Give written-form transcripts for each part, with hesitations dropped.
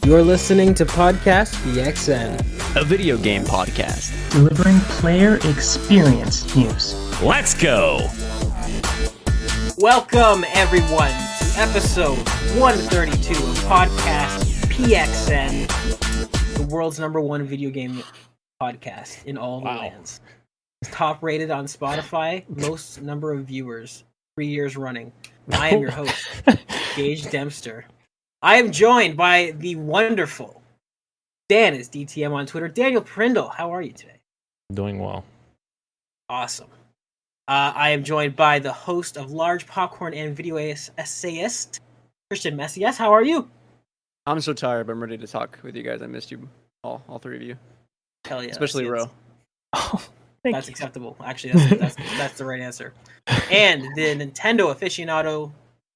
You're listening to Podcast BXN, a video game podcast delivering player experience news. Let's go! Welcome, everyone, to episode 132 of Podcast PXN, the world's #1 video game podcast in all the lands. It's top rated on Spotify, most number of viewers, 3 years running. I am your host, Gage Dempster. I am joined by the wonderful Dan is DTM on Twitter. Daniel Prindle, how are you today? Doing well. Awesome. I am joined by the host of Large Popcorn and Video Essayist, Christian Messias. How are you? I'm so tired, but I'm ready to talk with you guys. I missed you all three of you. Hell yeah. Especially Ro. Oh, that's acceptable. Actually, that's the right answer. And the Nintendo aficionado,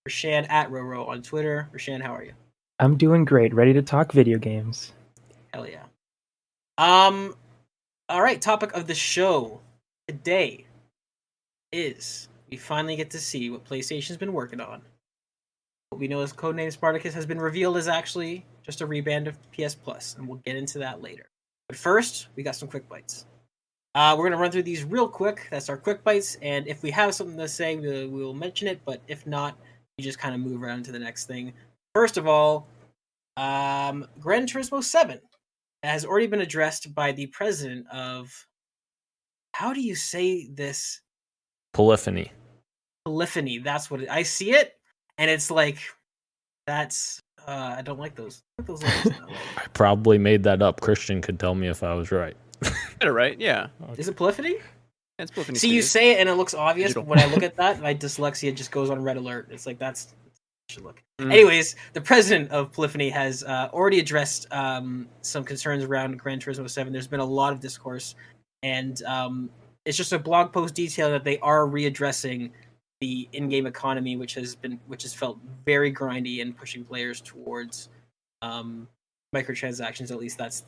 Rashan at Roro on Twitter. Rashan, how are you? I'm doing great. Ready to talk video games. Hell yeah. All right, topic of the show today is we finally get to see what PlayStation's been working on. What we know as Codename Spartacus has been revealed as actually just a rebrand of PS Plus, and we'll get into that later. But first, we got some quick bites. We're going to run through these real quick. That's our quick bites, and if we have something to say, we'll mention it, but if not, we just kind of move around to the next thing. First of all, Gran Turismo 7 has already been addressed by the president of... How do you say this? Polyphony. Polyphony, that's what I see it, and it's like, that's... I don't like those. Those letters. I probably made that up. Christian could tell me if I was right. Get it right, yeah. Is it Polyphony? It's Polyphony. See, you say it and it looks obvious, but when I look at that, my dyslexia just goes on red alert. It's like, that's... should look. Anyways, the president of Polyphony has already addressed some concerns around Gran Turismo 7. There's been a lot of discourse, and it's just a blog post detailing that they are readdressing the in-game economy, which has felt very grindy and pushing players towards microtransactions. At least that's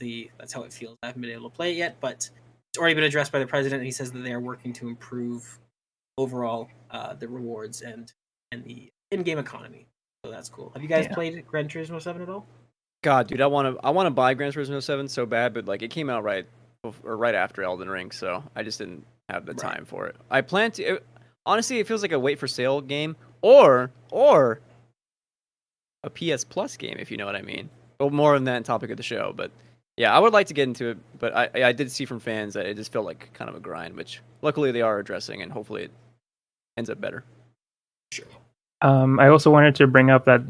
how it feels. I haven't been able to play it yet, but it's already been addressed by the president, and he says that they are working to improve overall the rewards and the in-game economy. So that's cool. Have you guys played Gran Turismo 7 at all? God, dude, I want to buy Gran Turismo 7 so bad, but like it came out right after Elden Ring, so I just didn't have the time for it. I plan to. Honestly, it feels like a wait for sale game or a PS Plus game, if you know what I mean. But more on that topic of the show. But yeah, I would like to get into it. But I did see from fans that it just felt like kind of a grind, which luckily they are addressing, and hopefully it ends up better. Sure. I also wanted to bring up that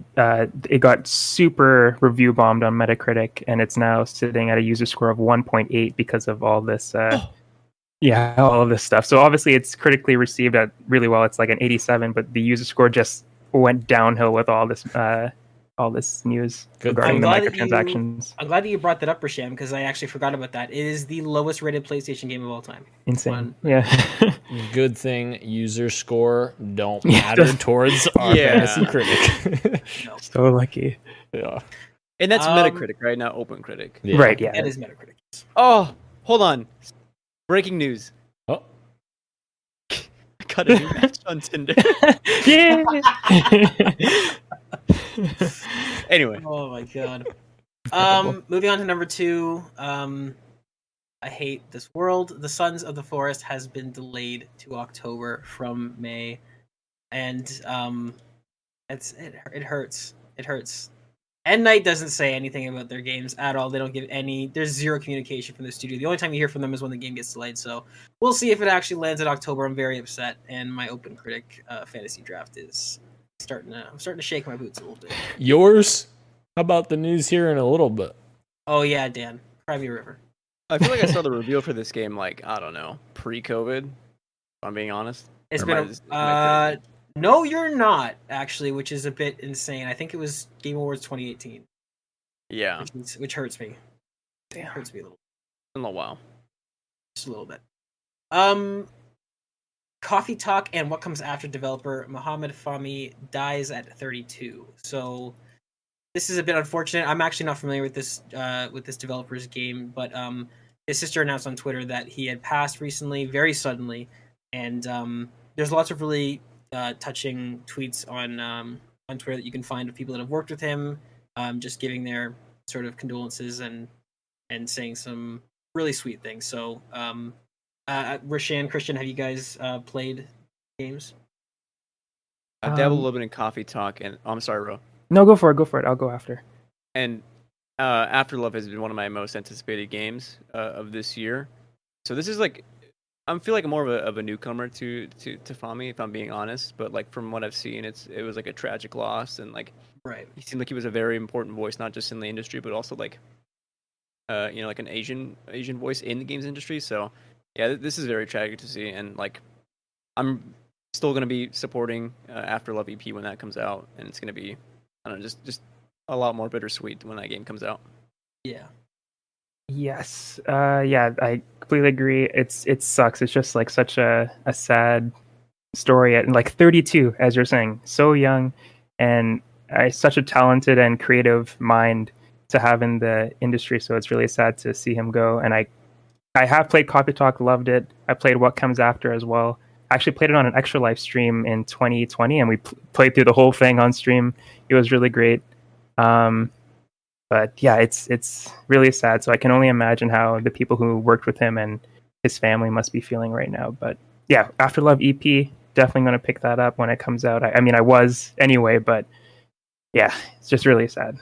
it got super review bombed on Metacritic, and it's now sitting at a user score of 1.8 because of all this. All of this stuff. So obviously, it's critically received at really well. It's like an 87, but the user score just went downhill with all this news regarding the microtransactions. I'm glad that you brought that up, Rasham, because I actually forgot about that. It is the lowest rated PlayStation game of all time. Insane. Yeah. Good thing user score don't matter towards our fantasy critic. No. So lucky. Yeah. And that's Metacritic, right? Not OpenCritic. Yeah. Right, yeah. That is Metacritic. Oh, hold on. Breaking news. Oh. I got a new match on Tinder. Yeah. Anyway. Oh my god. Moving on to number 2. I hate this world. The Sons of the Forest has been delayed to October from May, and it hurts. It hurts. End Night doesn't say anything about their games at all. They don't give any. There's zero communication from the studio. The only time you hear from them is when the game gets delayed. So we'll see if it actually lands in October. I'm very upset, and my Open Critic fantasy draft is I'm starting to shake my boots a little bit. Yours? How about the news here in a little bit? Oh yeah, Dan, cry me a river. I feel like I saw the reveal for this game, like, I don't know, pre-COVID, if I'm being honest. It's been no, you're not, actually, which is a bit insane. I think it was Game Awards 2018. Yeah. Which hurts me. Damn. Hurts me a little. In a while. Just a little bit. Coffee Talk and What Comes After developer Mohamed Fahmy dies at 32. So this is a bit unfortunate. I'm actually not familiar with this developer's game, but his sister announced on Twitter that he had passed recently, very suddenly, and there's lots of really touching tweets on Twitter that you can find of people that have worked with him, just giving their sort of condolences and saying some really sweet things. So, Rashan, Christian, have you guys played games? I dabbled a Um, little bit in coffee talk, and I'm sorry, Ro. no, go for it. Go for it. I'll go after. And Afterlove has been one of my most anticipated games of this year. So this is like, I feel like more of a newcomer to Fami, if I'm being honest. But like from what I've seen, it was like a tragic loss, and like Right. he seemed like he was a very important voice, not just in the industry, but also like like an Asian voice in the games industry. So yeah, this is very tragic to see, and like I'm still gonna be supporting Afterlove EP when that comes out, and it's gonna be, I don't know, just a lot more bittersweet when that game comes out. Yeah. Yes. Yeah, I completely agree. It sucks. It's just like such a sad story at like 32, as you're saying, so young, and such a talented and creative mind to have in the industry. So it's really sad to see him go. And I have played Copy Talk, loved it. I played What Comes After as well. I actually played it on an Extra Life stream in 2020, and we played through the whole thing on stream. It was really great. But yeah, it's really sad. So I can only imagine how the people who worked with him and his family must be feeling right now. But yeah, Afterlove EP, definitely going to pick that up when it comes out. I mean, I was anyway, but yeah, it's just really sad.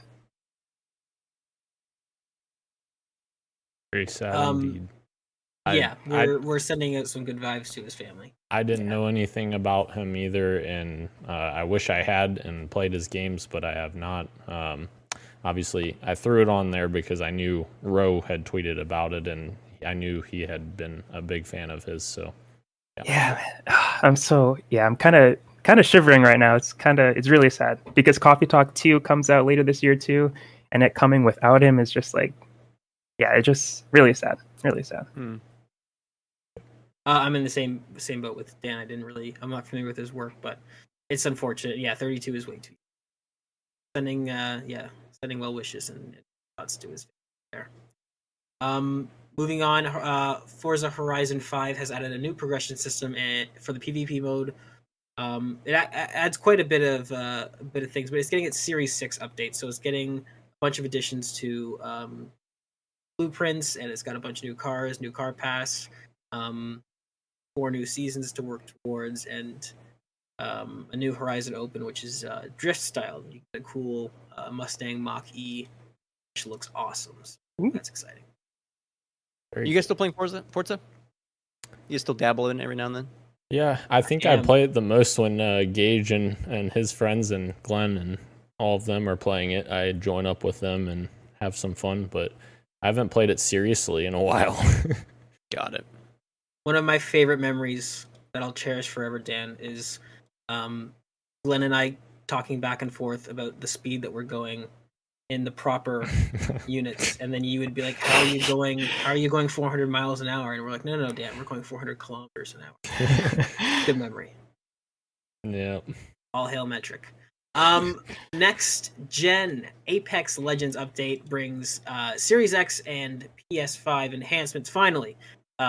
Very sad indeed. Yeah, we're sending out some good vibes to his family. I didn't know anything about him either, and I wish I had and played his games, but I have not. Obviously, I threw it on there because I knew Ro had tweeted about it, and I knew he had been a big fan of his. So, yeah, I'm kind of shivering right now. It's really sad because Coffee Talk 2 comes out later this year too, and it coming without him is just like, yeah, it's just really sad, really sad. I'm in the same boat with Dan. I'm not familiar with his work, but it's unfortunate. Yeah, 32 is way too. Sending well wishes and thoughts to his family there. Moving on, Forza Horizon 5 has added a new progression system for the PvP mode. It adds quite a bit of things, but it's getting its Series 6 update, so it's getting a bunch of additions to blueprints, and it's got a bunch of new cars, new car pass, 4 new seasons to work towards, and a new Horizon Open, which is drift style. You get a cool Mustang Mach E, which looks awesome. So that's exciting. You guys still playing Forza? You still dabble in it every now and then? Yeah, I think I play it the most when Gage and his friends and Glenn and all of them are playing it. I join up with them and have some fun, but I haven't played it seriously in a while. Got it. One of my favorite memories that I'll cherish forever, Dan, is Glenn and I talking back and forth about the speed that we're going in the proper units, and then you would be like, how are you going 400 miles an hour? And we're like, no, Dan, we're going 400 kilometers an hour. Good memory. Yeah. All hail metric. Next gen Apex Legends update brings Series X and PS5 enhancements finally.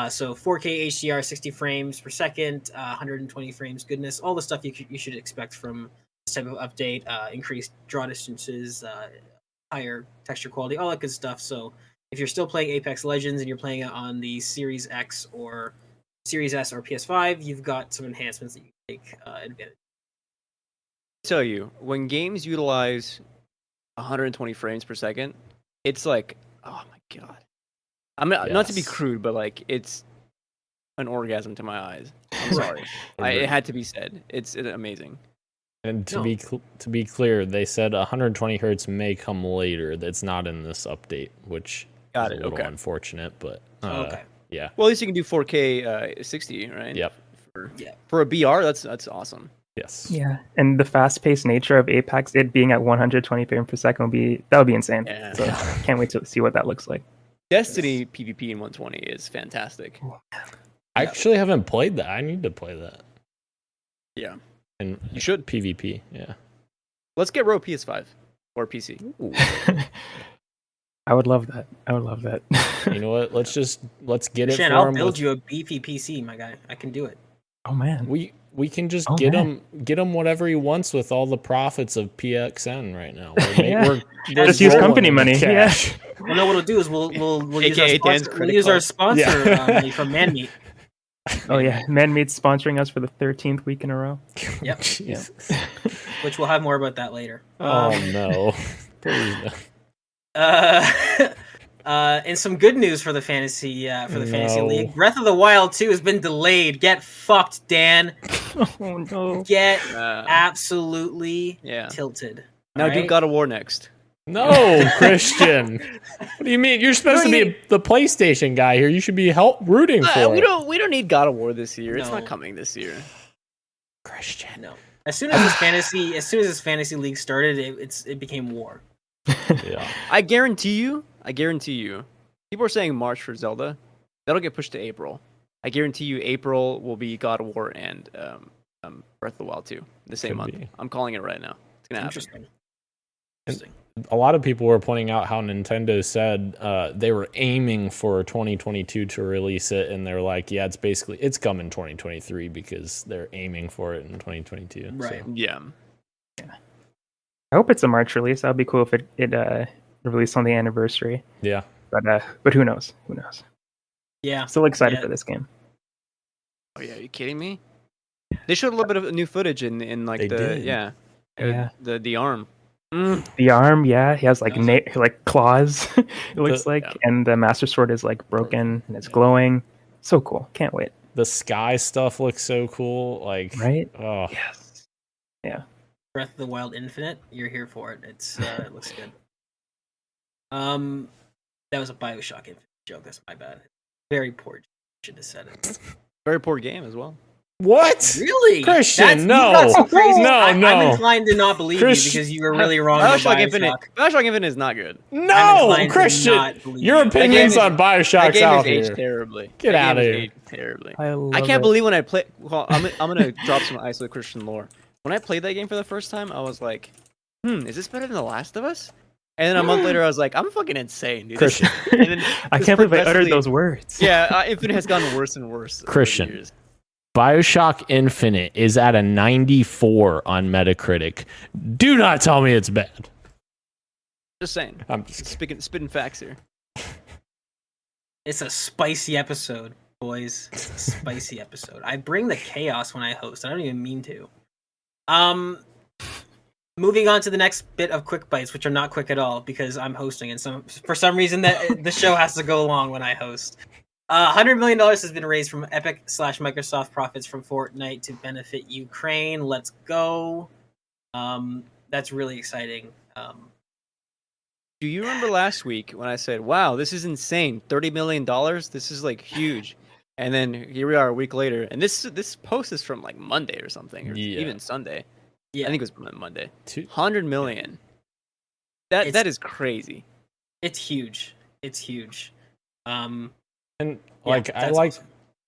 So 4K HDR, 60 frames per second, 120 frames goodness, all the stuff you should expect from this type of update. Increased draw distances, higher texture quality, all that good stuff. So if you're still playing Apex Legends and you're playing it on the Series X or Series S or PS5, you've got some enhancements that you can take advantage. Tell you, when games utilize 120 frames per second, it's like, oh my god. I'm not to be crude, but like it's an orgasm to my eyes. I'm sorry. It had to be said. It's amazing. And to be clear, they said 120 hertz may come later. That's not in this update, which is a little unfortunate. But yeah. Well, at least you can do 4K 60, right? Yep. For a BR, that's awesome. Yes. Yeah, and the fast-paced nature of Apex, it being at 120 frames per second would be insane. Yeah. So can't wait to see what that looks like. Destiny PvP in 120 is fantastic. I actually haven't played that. I need to play that. Yeah. And you should. PvP, yeah. Let's get Ro PS5 or PC. I would love that. You know what? Let's get it Shan, for I'll him. build you a beefy PC, my guy. I can do it. Oh man. we can just Oh, get man. him whatever he wants with all the profits of PXN right now. Yeah. We're Just use rolling company in money. cash. Well, no, what we'll do is we'll use our AKA Dan's sponsor. We'll credit use our card. sponsor Yeah. money from Manmeat. Oh yeah, ManMeat's sponsoring us for the 13th week in a row. Yep. Jesus. Which we'll have more about that later. Oh no. Please no. And some good news for the fantasy fantasy No. league. Breath of the Wild 2 has been delayed. Get fucked, Dan. Oh no. Get Uh, absolutely yeah. tilted. Now do Alright? God of War next. No, Christian. What do you mean? You're supposed to be the PlayStation guy here. You should be rooting for We it. don't need God of War this year. It's No. not coming this year. Christian. No. As soon as this fantasy league started, it became war. Yeah. I guarantee you. People are saying March for Zelda. That'll get pushed to April. I guarantee you, April will be God of War and Breath of the Wild 2 the same Could month. be. I'm calling it right now. It's gonna happen. Interesting. A lot of people were pointing out how Nintendo said they were aiming for 2022 to release it, and they're like, yeah, it's coming 2023 because they're aiming for it in 2022. Right. So. Yeah. I hope it's a March release. That'd be cool if it released on the anniversary. Yeah. But who knows? Who knows? Yeah. Still excited Yeah. for this game. Oh yeah, are you kidding me? They showed a little bit of new footage in like They the did. Yeah. the arm. The arm, yeah, he has like like claws. It looks like, yeah. and the Master Sword is like broken and it's glowing. So cool! Can't wait. The sky stuff looks so cool. Like, Right? oh, Yes. Yeah. Breath of the Wild Infinite, you're here for it. It looks good. That was a BioShock Infinite joke. That's my bad. Very poor. Should have said it. Very poor game as well. what? Really, Christian, you no. got some crazy. No, I'm no. inclined to not believe you because you were really wrong about BioShock BioShock. Infinite is not good. I'm No, inclined to Christian. not believe Your you. opinions That on That Bioshock's game out is aged here. terribly. Get That outta game is here. aged terribly. I love I can't it. believe when I play. Well, I'm gonna drop some Isolate Christian lore. When I played that game for the first time, I was like, is this better than The Last of Us? And then a month later, I was like, I'm fucking insane, dude. Christian. And then I just can't believe I uttered progressively- those words. Yeah, Infinite has gotten worse and worse. over the Christian. years. Bioshock Infinite is at a 94 on Metacritic. Do not tell me it's bad. Just saying. I'm just kidding. Spitting facts here. It's a spicy episode, boys. It's a spicy episode. I bring the chaos when I host. I don't even mean to. Moving on to the next bit of quick bites, which are not quick at all because I'm hosting, and for some reason that the show has to go long when I host. $100 million has been raised from Epic/Microsoft profits from Fortnite to benefit Ukraine. Let's go. That's really exciting. Do you remember last week when I said, "Wow, this is insane! $30 million. This is like huge." And then here we are a week later, and this post is from like Monday or something, or Yeah. even Sunday. Yeah, I think it was Monday. Two- 100 million. It's- That is crazy. it's huge. It's huge. And Yeah, like that's awesome.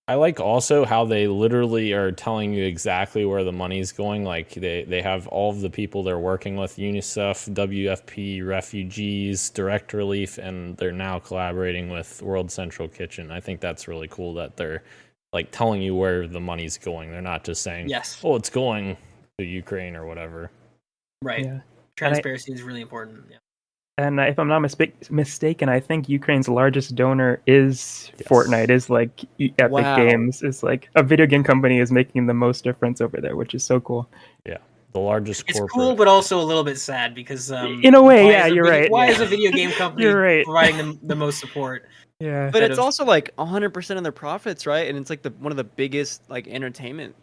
I like also how they literally are telling you exactly where the money's going. Like they have all of the people they're working with, UNICEF, WFP, refugees, Direct Relief, and they're now collaborating with World Central Kitchen. I think that's really cool that they're like telling you where the money's going. They're not just saying, Yes, "Oh, it's going to Ukraine or whatever." right. Yeah. Transparency is really important. Yeah. And if I'm not mistaken, I think Ukraine's largest donor is Yes. Fortnite. Is like Epic Wow. Games. Is like a video game company is making the most difference over there, which is so cool. The largest It's corporate. cool, but also a little bit sad because In a way, why yeah, is a you're video- right. Why yeah. is a video game company You're right. providing the most support? Yeah. But Instead it's of- also like 100% of their profits, right? And it's like one of the biggest like entertainment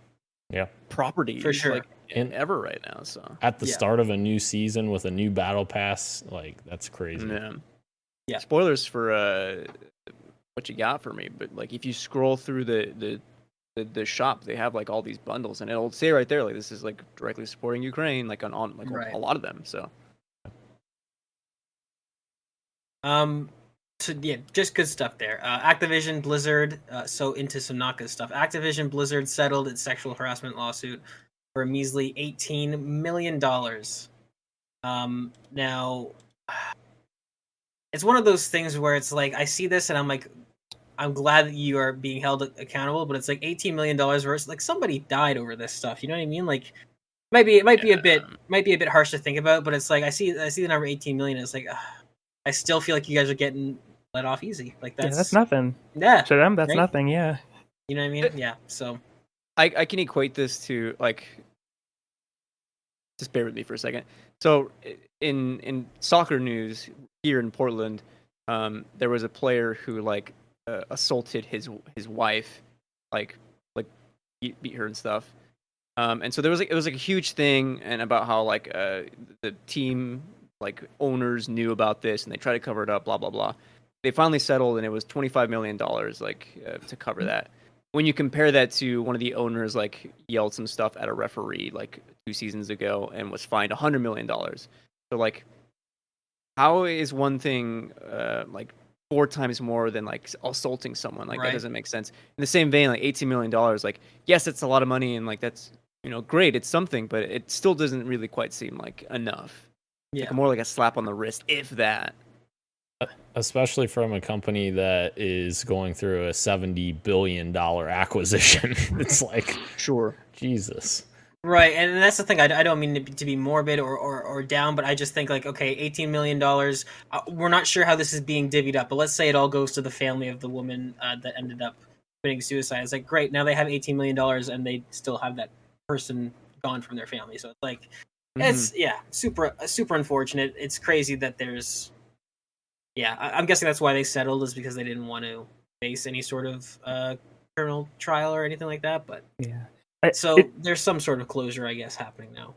Yeah. properties For sure. like ever right now. So At the Yeah. start of a new season with a new battle pass, like that's crazy. yeah. Yeah. Spoilers for what you got for me, but like if you scroll through the shop, they have like all these bundles, and it'll say right there like this is like directly supporting Ukraine, like on like Right. a lot of them. So So yeah, just good stuff there. Activision Blizzard, so into Sonaka stuff. Activision Blizzard settled its sexual harassment lawsuit for a measly $18 million. Now, it's one of those things where it's like I see this and I'm like, I'm glad that you are being held accountable, but it's like $18 million versus like somebody died over this stuff. You know what I mean? Like it might be a bit harsh to think about, but it's like I see the number 18 million. It's like I still feel like you guys are getting let off easy. Like that's nothing. Yeah, To them, that's right? nothing. Yeah. You know what I mean? Yeah. So I can equate this to like. Just bear with me for a second. So, in soccer news here in Portland, there was a player who like assaulted his wife, like beat her and stuff. And so there was it was like a huge thing, and about how like the team like owners knew about this and they tried to cover it up, blah blah blah. They finally settled, and it was $25 million to cover that. When you compare that to one of the owners like yelled some stuff at a referee like 2 seasons ago and was fined $100 million. So like, how is one thing like 4 times more than like assaulting someone? Like that doesn't make sense. In the same vein, like $18 million, like yes, it's a lot of money and like that's great, it's something, but it still doesn't really quite seem like enough. yeah, Like more like a slap on the wrist, if that. Especially from a company that is going through a $70 billion acquisition. It's like, Sure. Jesus. right, and that's the thing. I don't mean to be morbid or down, but I just think like, okay, $18 million. We're not sure how this is being divvied up, but let's say it all goes to the family of the woman that ended up committing suicide. It's like, great, now they have $18 million and they still have that person gone from their family. So it's like, it's super unfortunate. It's crazy that there's. Yeah, I'm guessing that's why they settled, is because they didn't want to face any sort of criminal trial or anything like that. But yeah, there's some sort of closure, I guess, happening now.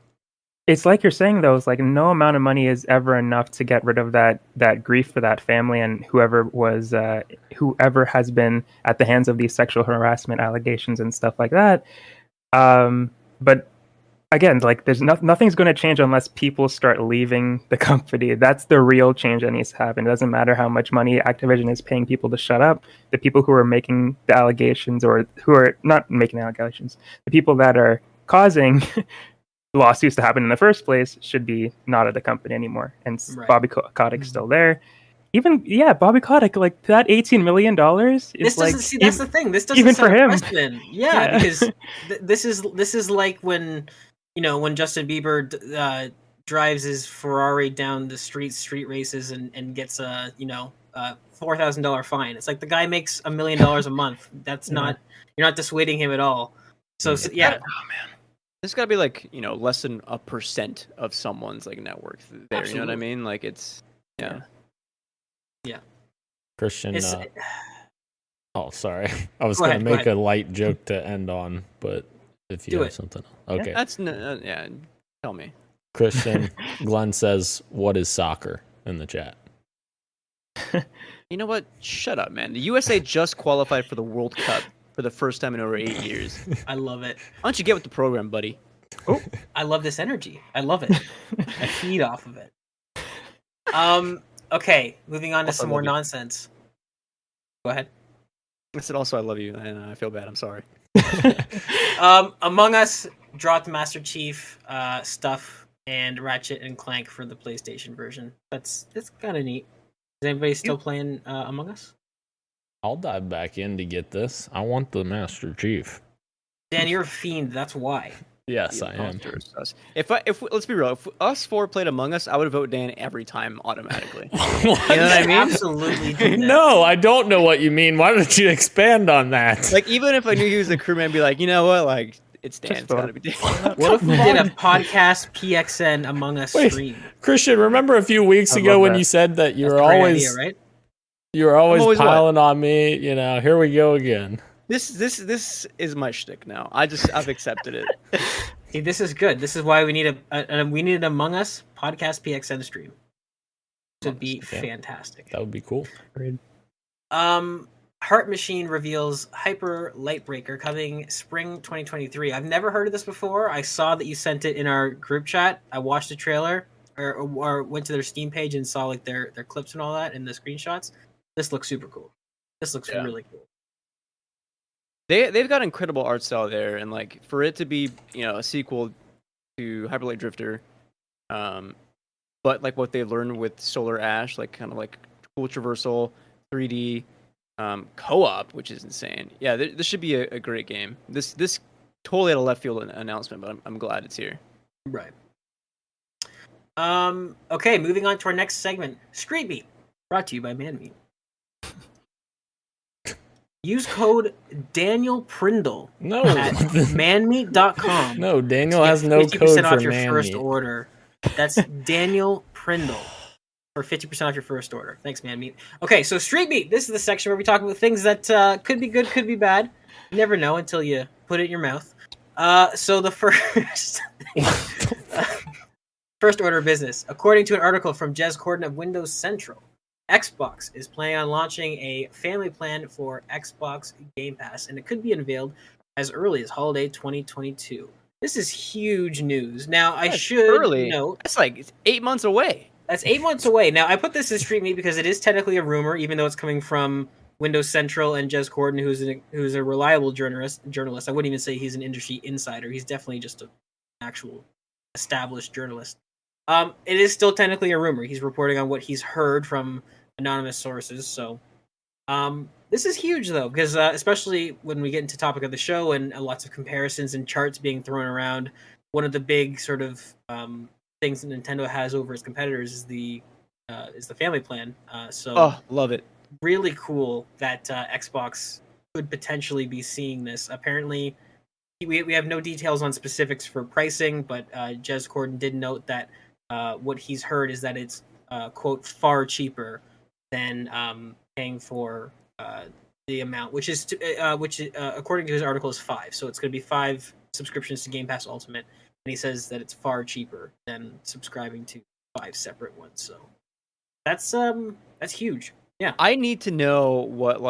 It's like you're saying though. It's like no amount of money is ever enough to get rid of that grief for that family and whoever has been at the hands of these sexual harassment allegations and stuff like that. But again, like there's nothing's going to change unless people start leaving the company. That's the real change that needs to happen. It doesn't matter how much money Activision is paying people to shut up. The people who are making the allegations, or who are not making the allegations, the people that are causing lawsuits to happen in the first place, should be not at the company anymore. And Bobby Kotick's still there. Even Bobby Kotick, like that $18 million is this like, doesn't see. That's the thing. This doesn't even for him. Yeah, because this is like when when Justin Bieber drives his Ferrari down the street races and gets a $4,000 fine. It's like the guy makes $1 million a month. That's not, you're not dissuading him at all. So yeah. Oh man. There's got to be like, less than 1% of someone's like net worth there. Absolutely. You know what I mean? Like it's yeah. Christian. Oh, sorry. I was going to make a light joke to end on, but if you have something. Okay. Yeah, that's tell me. Christian, Glenn says, "What is soccer?" in the chat. You know what? Shut up, man. The USA just qualified for the World Cup for the first time in over 8 years. I love it. Why don't you get with the program, buddy? Oh, I love this energy. I love it. I feed off of it. Okay, moving on to some more nonsense. Go ahead. I said also I love you, and I feel bad. I'm sorry. Among Us dropped Master Chief stuff and Ratchet and Clank for the PlayStation version. That's kind of neat. Is anybody still playing Among Us? I'll dive back in to get this. I want the Master Chief. Dan, you're a fiend. That's why. Yes, I am. If let's be real, if us four played Among Us, I would vote Dan every time automatically. You know what I mean? Absolutely. No, I don't know what you mean. Why don't you expand on that? Like, even if I knew he was a crewman, I'd be like, you know what? Like, it's Dan. It's gotta be Dan. What if we did a podcast PXN Among Us stream? Christian, remember a few weeks ago when you said that you were always idea, right? You were always piling on me. Here we go again. This is my shtick now. I've accepted it. See, this is good. This is why we need an Among Us podcast PXN stream. This would be fantastic. That would be cool. Heart Machine reveals Hyper Lightbreaker coming spring 2023. I've never heard of this before. I saw that you sent it in our group chat. I watched the trailer or went to their Steam page and saw like their clips and all that and the screenshots. This looks super cool. This looks really cool. They've got incredible art style there, and like for it to be a sequel to Hyper Light Drifter, but like what they learned with Solar Ash, like kind of like cool traversal, 3D, co-op, which is insane. Yeah, this should be a great game. This totally had a left field announcement, but I'm glad it's here. Right. Okay, moving on to our next segment, Street Meat, brought to you by Man Meat. Use code Daniel Prindle at manmeat.com. No, Daniel has no code 50% for off your man first meat. order. That's Daniel Prindle for 50% off your first order. Thanks, Man Meat. Okay, so Street Meat. This is the section where we talk about things that could be good, could be bad. You never know until you put it in your mouth. So the first first order of business, according to an article from Jez Corden of Windows Central, Xbox is planning on launching a family plan for Xbox Game Pass, and it could be unveiled as early as holiday 2022. This is huge news. Now, I should early. note That's like it's 8 months away. that's 8 months away. Now, I put this as Street Meat because it is technically a rumor, even though it's coming from Windows Central and Jez Corden, who's a reliable journalist. I wouldn't even say he's an industry insider. He's definitely just an actual established journalist. It is still technically a rumor. He's reporting on what he's heard from anonymous sources. So, this is huge though, because especially when we get into topic of the show and lots of comparisons and charts being thrown around. One of the big sort of things that Nintendo has over its competitors is the family plan. So, love it. really cool that Xbox could potentially be seeing this. Apparently, we have no details on specifics for pricing, but Jez Corden did note that what he's heard is that it's quote far cheaper than paying for the amount, which according to his article is 5. So it's going to be 5 subscriptions to Game Pass Ultimate, and he says that it's far cheaper than subscribing to 5 separate ones. So that's huge. Yeah, I need to know what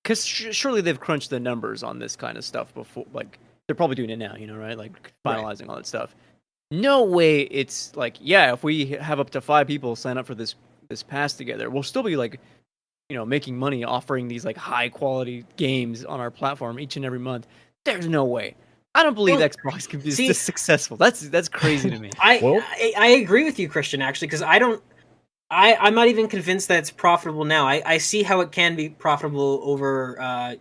because surely they've crunched the numbers on this kind of stuff before. Like they're probably doing it now, right? Like finalizing all that stuff. No way it's like, yeah, if we have up to 5 people sign up for this pass together, we'll still be making money offering these like high quality games on our platform each and every month. There's no way. I don't believe Xbox can be this successful. That's crazy to me. I agree with you, Christian, actually, because I'm not even convinced that it's profitable now. I see how it can be profitable over,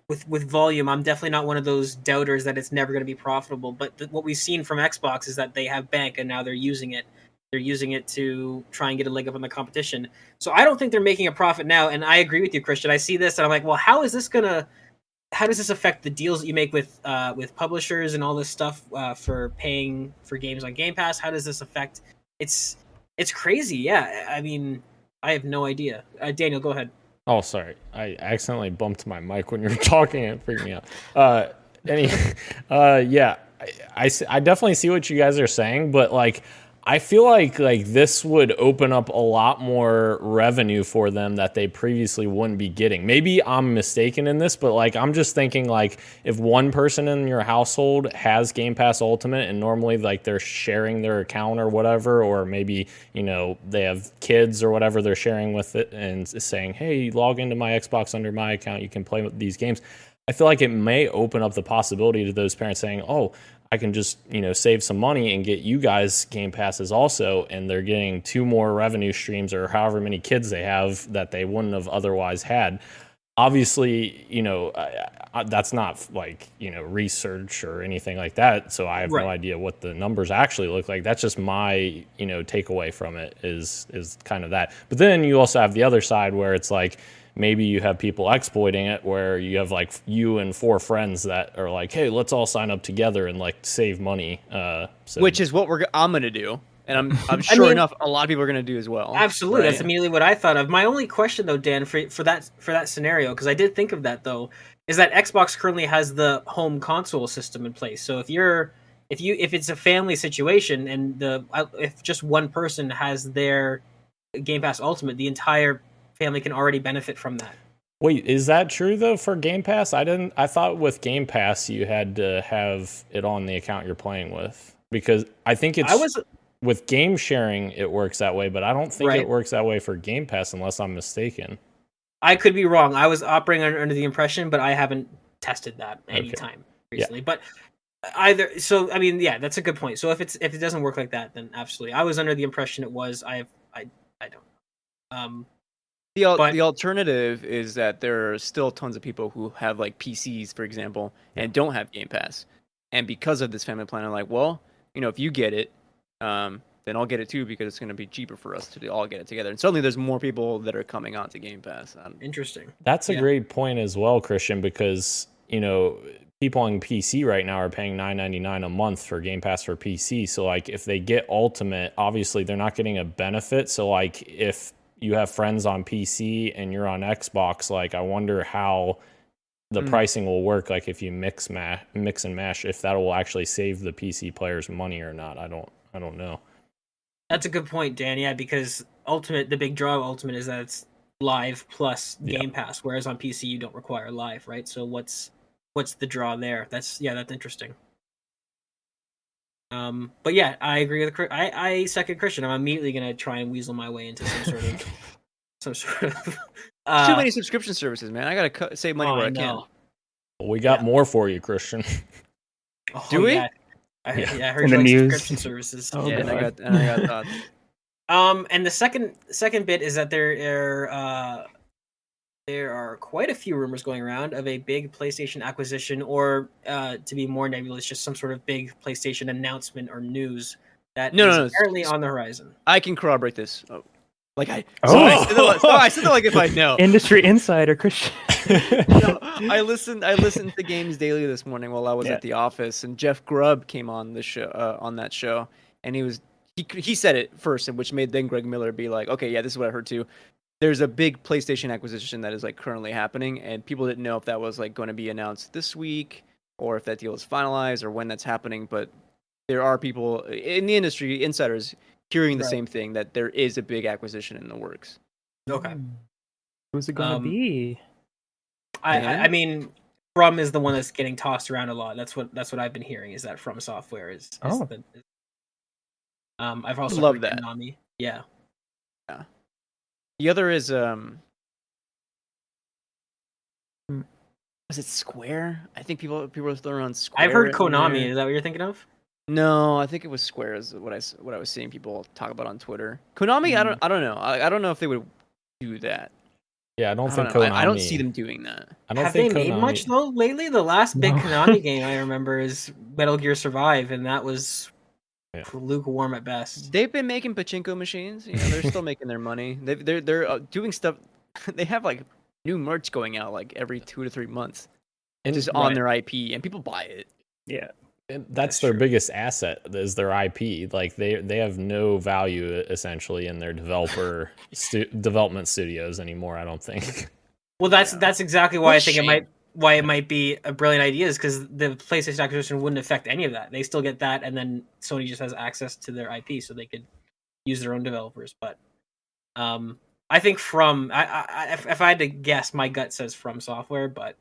with volume. I'm definitely not one of those doubters that it's never going to be profitable. But what we've seen from Xbox is that they have bank and now they're using it. They're using it to try and get a leg up on the competition. So I don't think they're making a profit now. And I agree with you, Christian. I see this and I'm like, well, how does this affect the deals that you make with publishers and all this stuff for paying for games on Game Pass? How does this affect? It's crazy. Yeah. I mean, I have no idea. Daniel, go ahead. Oh, sorry. I accidentally bumped my mic when you were talking. It freaked me out. Yeah, I definitely see what you guys are saying, but I feel like this would open up a lot more revenue for them that they previously wouldn't be getting. Maybe I'm mistaken in this, but I'm just thinking if one person in your household has Game Pass Ultimate and normally they're sharing their account or whatever, or maybe they have kids or whatever they're sharing with it and saying, hey, log into my Xbox under my account, you can play with these games. I feel like it may open up the possibility to those parents saying, oh, I can just, save some money and get you guys Game Passes also, and they're getting 2 more revenue streams or however many kids they have that they wouldn't have otherwise had. Obviously, that's not research or anything like that, so I have no idea what the numbers actually look like. That's just my, takeaway from it is kind of that. But then you also have the other side where it's maybe you have people exploiting it where you have you and 4 friends that are hey, let's all sign up together and save money. Which is what I'm going to do. And I'm sure enough, a lot of people are going to do as well. Absolutely. Right? That's immediately what I thought of. My only question though, Dan, for that scenario, because I did think of that though, is that Xbox currently has the home console system in place. So if it's a family situation and if just one person has their Game Pass Ultimate, the entire family can already benefit from that. Wait, is that true though for Game Pass? I thought with Game Pass you had to have it on the account you're playing with, because I think with game sharing it works that way, but I don't think it works that way for Game Pass unless I'm mistaken. I could be wrong. I was operating under the impression, but I haven't tested that anytime recently. Yeah. But I mean, yeah, that's a good point. So if it doesn't work like that, then absolutely. I was under the impression it was. I don't. But The alternative is that there are still tons of people who have like PCs, for example, and don't have Game Pass, and because of this family plan, are like, well, if you get it, then I'll get it too because it's going to be cheaper for us to all get it together. And suddenly, there's more people that are coming onto Game Pass. Interesting. That's a great point as well, Christian, because people on PC right now are paying $9.99 a month for Game Pass for PC. So like, if they get Ultimate, obviously they're not getting a benefit. So like, if you have friends on PC and you're on Xbox, like I wonder how the pricing will work. Like if you mix and mash, if that will actually save the PC players money or not. I don't know. That's a good point, Dan. Yeah, because Ultimate, the big draw of Ultimate is that it's live plus Game Pass, whereas on PC you don't require live, right? So what's the draw there? That's interesting. But yeah, I agree with I second Christian. I'm immediately gonna try and weasel my way into some sort of Too many subscription services, man. I gotta save money where I can. Well, we got more for you, Christian. Do we? Yeah. I heard In you the like news. subscription services. Oh, yeah, God. and I got thoughts. And the second bit is that there are quite a few rumors going around of a big PlayStation acquisition, or to be more nebulous, just some sort of big PlayStation announcement or news that is apparently on the horizon. I can corroborate this. I said that like if I know. Industry insider, Christian. I listened to Games Daily this morning while I was at the office, and Jeff Grubb came on the show on that show, and he said it first, and which made then Greg Miller be like, okay, yeah, this is what I heard too. There's a big PlayStation acquisition that is like currently happening, and people didn't know if that was like going to be announced this week or if that deal is finalized or when that's happening. But there are people in the industry, insiders, hearing the same thing, that there is a big acquisition in the works. Okay. Who's it gonna be? I mean, From is the one that's getting tossed around a lot. That's what I've been hearing, is that From Software is I've also love heard that. Konami. Yeah. The other is was it Square? I think people are throwing around Square. I've heard Konami. Is that what you're thinking of? No, I think it was Square is what I was seeing people talk about on Twitter. Konami, I don't know. I don't know if they would do that. Yeah, I don't think Konami. Konami. I don't see them doing that. Have they made much though lately? The last big Konami game I remember is Metal Gear Survive, and that was lukewarm at best. They've been making pachinko machines. They're still making their money. They're doing stuff. They have like new merch going out like every 2 to 3 months, and just on their IP, and people buy it. Yeah. And that's their biggest asset, is their IP. Like they have no value essentially in their development studios anymore, I don't think. Well, that's exactly why I think it might be a brilliant idea, is because the PlayStation acquisition wouldn't affect any of that. They still get that, and then Sony just has access to their IP, so they could use their own developers. But I think if I had to guess, my gut says From Software, but.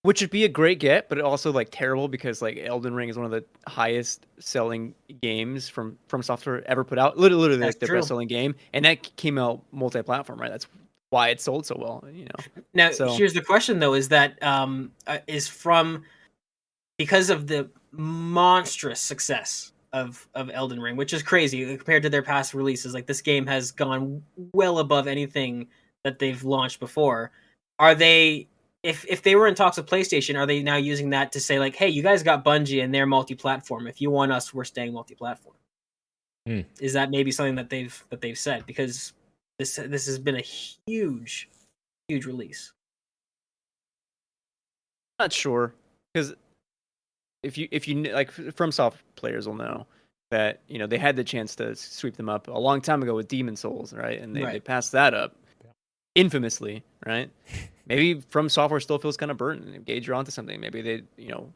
Which would be a great get, but also like terrible, because like Elden Ring is one of the highest selling games from Software ever put out. Literally like their best selling game, and that came out multi-platform, right? That's why it sold so well. Now here's the question though: is that is From, because of the monstrous success of Elden Ring, which is crazy compared to their past releases. Like, this game has gone well above anything that they've launched before. Are they? If they were in talks with PlayStation, are they now using that to say like, hey, you guys got Bungie and they're multi-platform. If you want us, we're staying multi-platform. Is that maybe something that they've said? Because this has been a huge release. Not sure, because if you like, FromSoft players will know that they had the chance to sweep them up a long time ago with Demon Souls, right? And they passed that up infamously, right? Maybe From Software still feels kind of burnt, and Gage, you're onto something. Maybe they,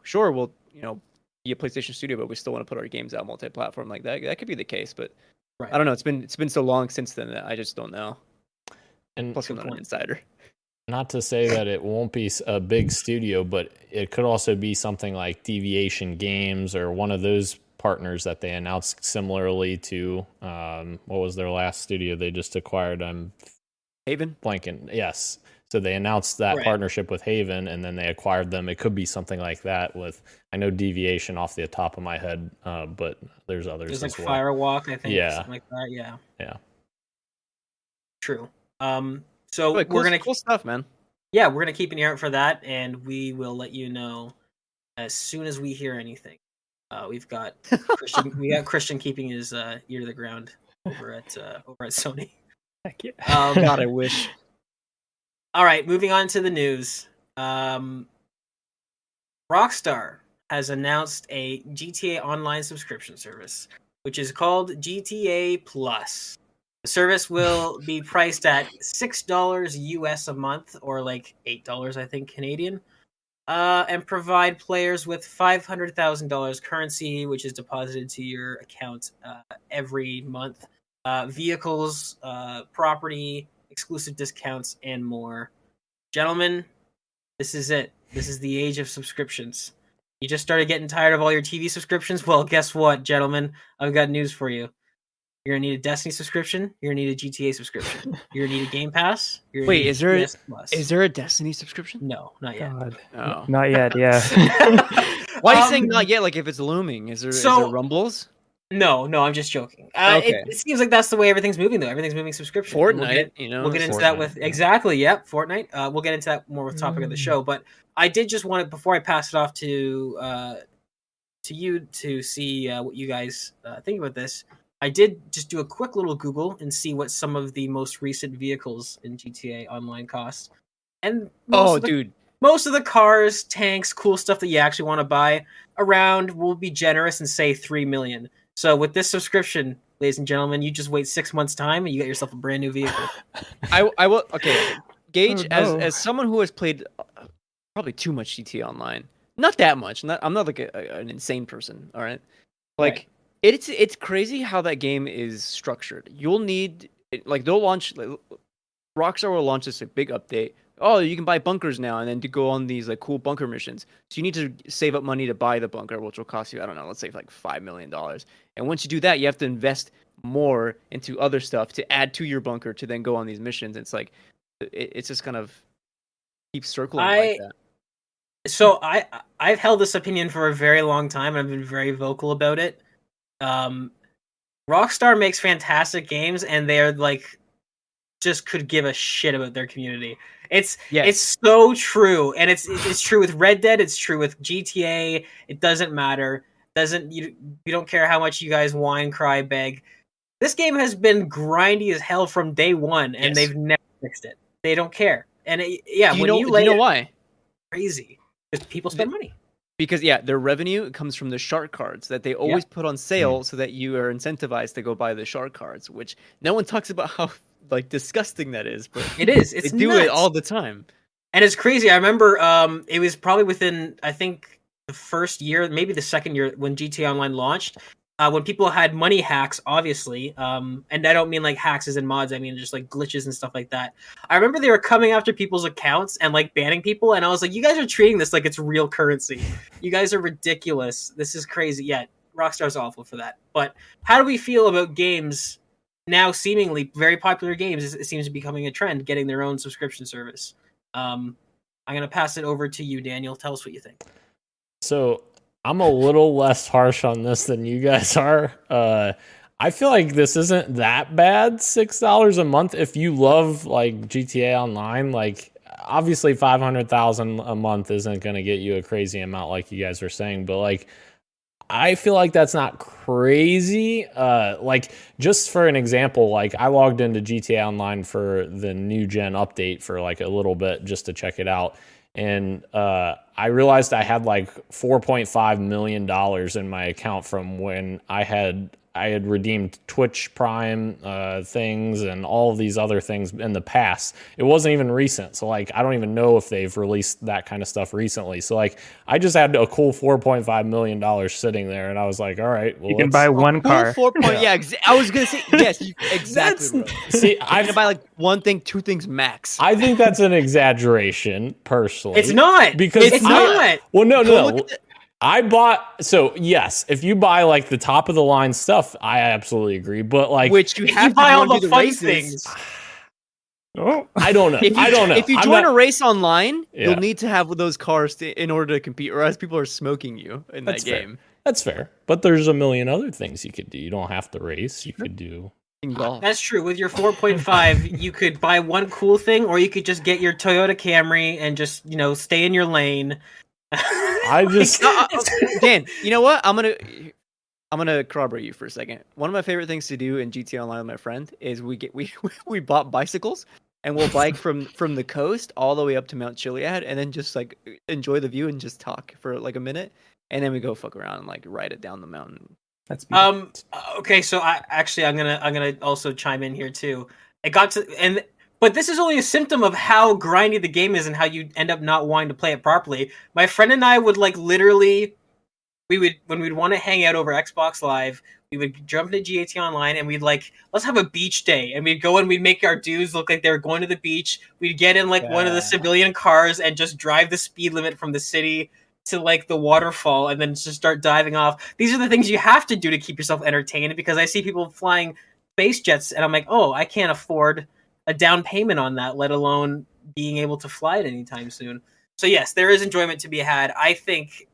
sure, we'll, be a PlayStation studio, but we still want to put our games out multi-platform like that. That could be the case, but I don't know. It's been so long since then that I just don't know. And plus, I'm not an insider. Not to say that it won't be a big studio, but it could also be something like Deviation Games or one of those partners that they announced similarly to what was their last studio they just acquired? Haven? Blanking. Yes. So they announced that partnership with Haven, and then they acquired them. It could be something like that with, I know Deviation off the top of my head, but there's others as like well. Firewalk, I think. Yeah. Something like that, yeah. Yeah. True. So Wait, we're gonna cool stuff, man. we're gonna keep an ear out for that, and we will let you know as soon as we hear anything. We've got Christian keeping his ear to the ground over at Sony. Heck yeah. God, I wish. All right, moving on to the news. Rockstar has announced a GTA Online subscription service, which is called GTA Plus. The service will be priced at $6 US a month, or like $8, I think, Canadian, and provide players with $500,000 currency, which is deposited to your account every month, vehicles, property, exclusive discounts, and more. Gentlemen, this is it. This is the age of subscriptions. You just started getting tired of all your TV subscriptions? Well, guess what, gentlemen? I've got news for you. You're gonna need a Destiny subscription. You're gonna need a GTA subscription. You're gonna need a Game Pass. Wait, is there a Destiny subscription? No, not yet. God. Oh. Not yet, yeah. Why are you saying not yet? Like if it's looming, is there rumbles? No, I'm just joking. Okay. It seems like that's the way everything's moving, though. Everything's moving subscription. Fortnite, We'll get into that with exactly. Yep, Fortnite. We'll get into that more with topic of the show. But I did just want to, before I pass it off to you to see what you guys think about this. I did just do a quick little Google and see what some of the most recent vehicles in GTA Online cost. And most of the cars, tanks, cool stuff that you actually want to buy around will be generous and say $3 million. So with this subscription, ladies and gentlemen, you just wait 6 months' time and you get yourself a brand new vehicle. I will. Okay, Gage, Oh, no. as someone who has played probably too much GTA Online, not that much. I'm not like an insane person. All right, like. Right. It's crazy how that game is structured. You'll need they'll launch Rockstar will launch this big update. Oh, you can buy bunkers now, and then to go on these like cool bunker missions. So you need to save up money to buy the bunker, which will cost you, I don't know, let's say like $5 million. And once you do that, you have to invest more into other stuff to add to your bunker to then go on these missions. It's like it's just kind of keeps circling like that. So I've held this opinion for a very long time, and I've been very vocal about it. Rockstar makes fantastic games, and they're like just could give a shit about their community. It's so true, and it's true with Red Dead. It's true with GTA. It doesn't matter. You don't care how much you guys whine, cry, beg. This game has been grindy as hell from day one, and they've never fixed it. They don't care, and do you know why? Crazy, because people spend money. Because their revenue comes from the shark cards that they always put on sale, so that you are incentivized to go buy the shark cards. Which no one talks about how like disgusting that is, but it is. It's they do nuts. it all the time, and it's crazy. I remember it was probably within I think the first year, maybe the second year when GTA Online launched. When people had money hacks, obviously, and I don't mean like hacks as in mods, I mean just like glitches and stuff like that. I remember they were coming after people's accounts and like banning people, and I was like, you guys are treating this like it's real currency. You guys are ridiculous. This is crazy. Yeah, Rockstar's awful for that. But how do we feel about games now, seemingly very popular games? It seems to be becoming a trend, getting their own subscription service. I'm going to pass it over to you, Daniel. Tell us what you think. So I'm a little less harsh on this than you guys are. I feel like this isn't that bad. $6 a month if you love like GTA Online. Like obviously 500,000 a month isn't going to get you a crazy amount like you guys are saying, but like I feel like that's not crazy. Like just for an example, like I logged into GTA Online for the new gen update for like a little bit just to check it out. And I realized I had like $4.5 million in my account from when I had redeemed Twitch Prime things and all of these other things in the past. It wasn't even recent. So like I don't even know if they've released that kind of stuff recently. So like I just had a cool $4.5 million sitting there, and I was like, all right, well, you can buy one car. I was gonna say yes, exactly. See, I'm gonna buy like one thing, two things max. I think that's an exaggeration, personally. It's not. Because it's not. Well, no. I bought, so yes, if you buy like the top of the line stuff, I absolutely agree. But like, which you have to buy all the do fun races. things. Oh, I don't know. If you join a race online, Yeah. you'll need to have those cars in order to compete, or else people are smoking you in that game. That's fair. But there's a million other things you could do. You don't have to race. You could do In golf. That's true. With your 4.5, you could buy one cool thing, or you could just get your Toyota Camry and just stay in your lane. I just Dan, you know what? I'm gonna corroborate you for a second. One of my favorite things to do in GTA Online with my friend is we bought bicycles and we'll bike from the coast all the way up to Mount Chiliad and then just like enjoy the view and just talk for like a minute and then we go fuck around and like ride it down the mountain. That's beautiful. Okay, so I'm gonna also chime in here too. It got to but this is only a symptom of how grindy the game is and how you end up not wanting to play it properly. My friend and I would like literally, when we'd want to hang out over Xbox Live, we would jump into GAT Online and we'd like, let's have a beach day, and we'd go and we'd make our dudes look like they were going to the beach. We'd get in like one of the civilian cars and just drive the speed limit from the city to like the waterfall and then just start diving off. These are the things you have to do to keep yourself entertained, because I see people flying space jets and I'm like, oh, I can't afford a down payment on that, let alone being able to fly it anytime soon. So yes, there is enjoyment to be had. I think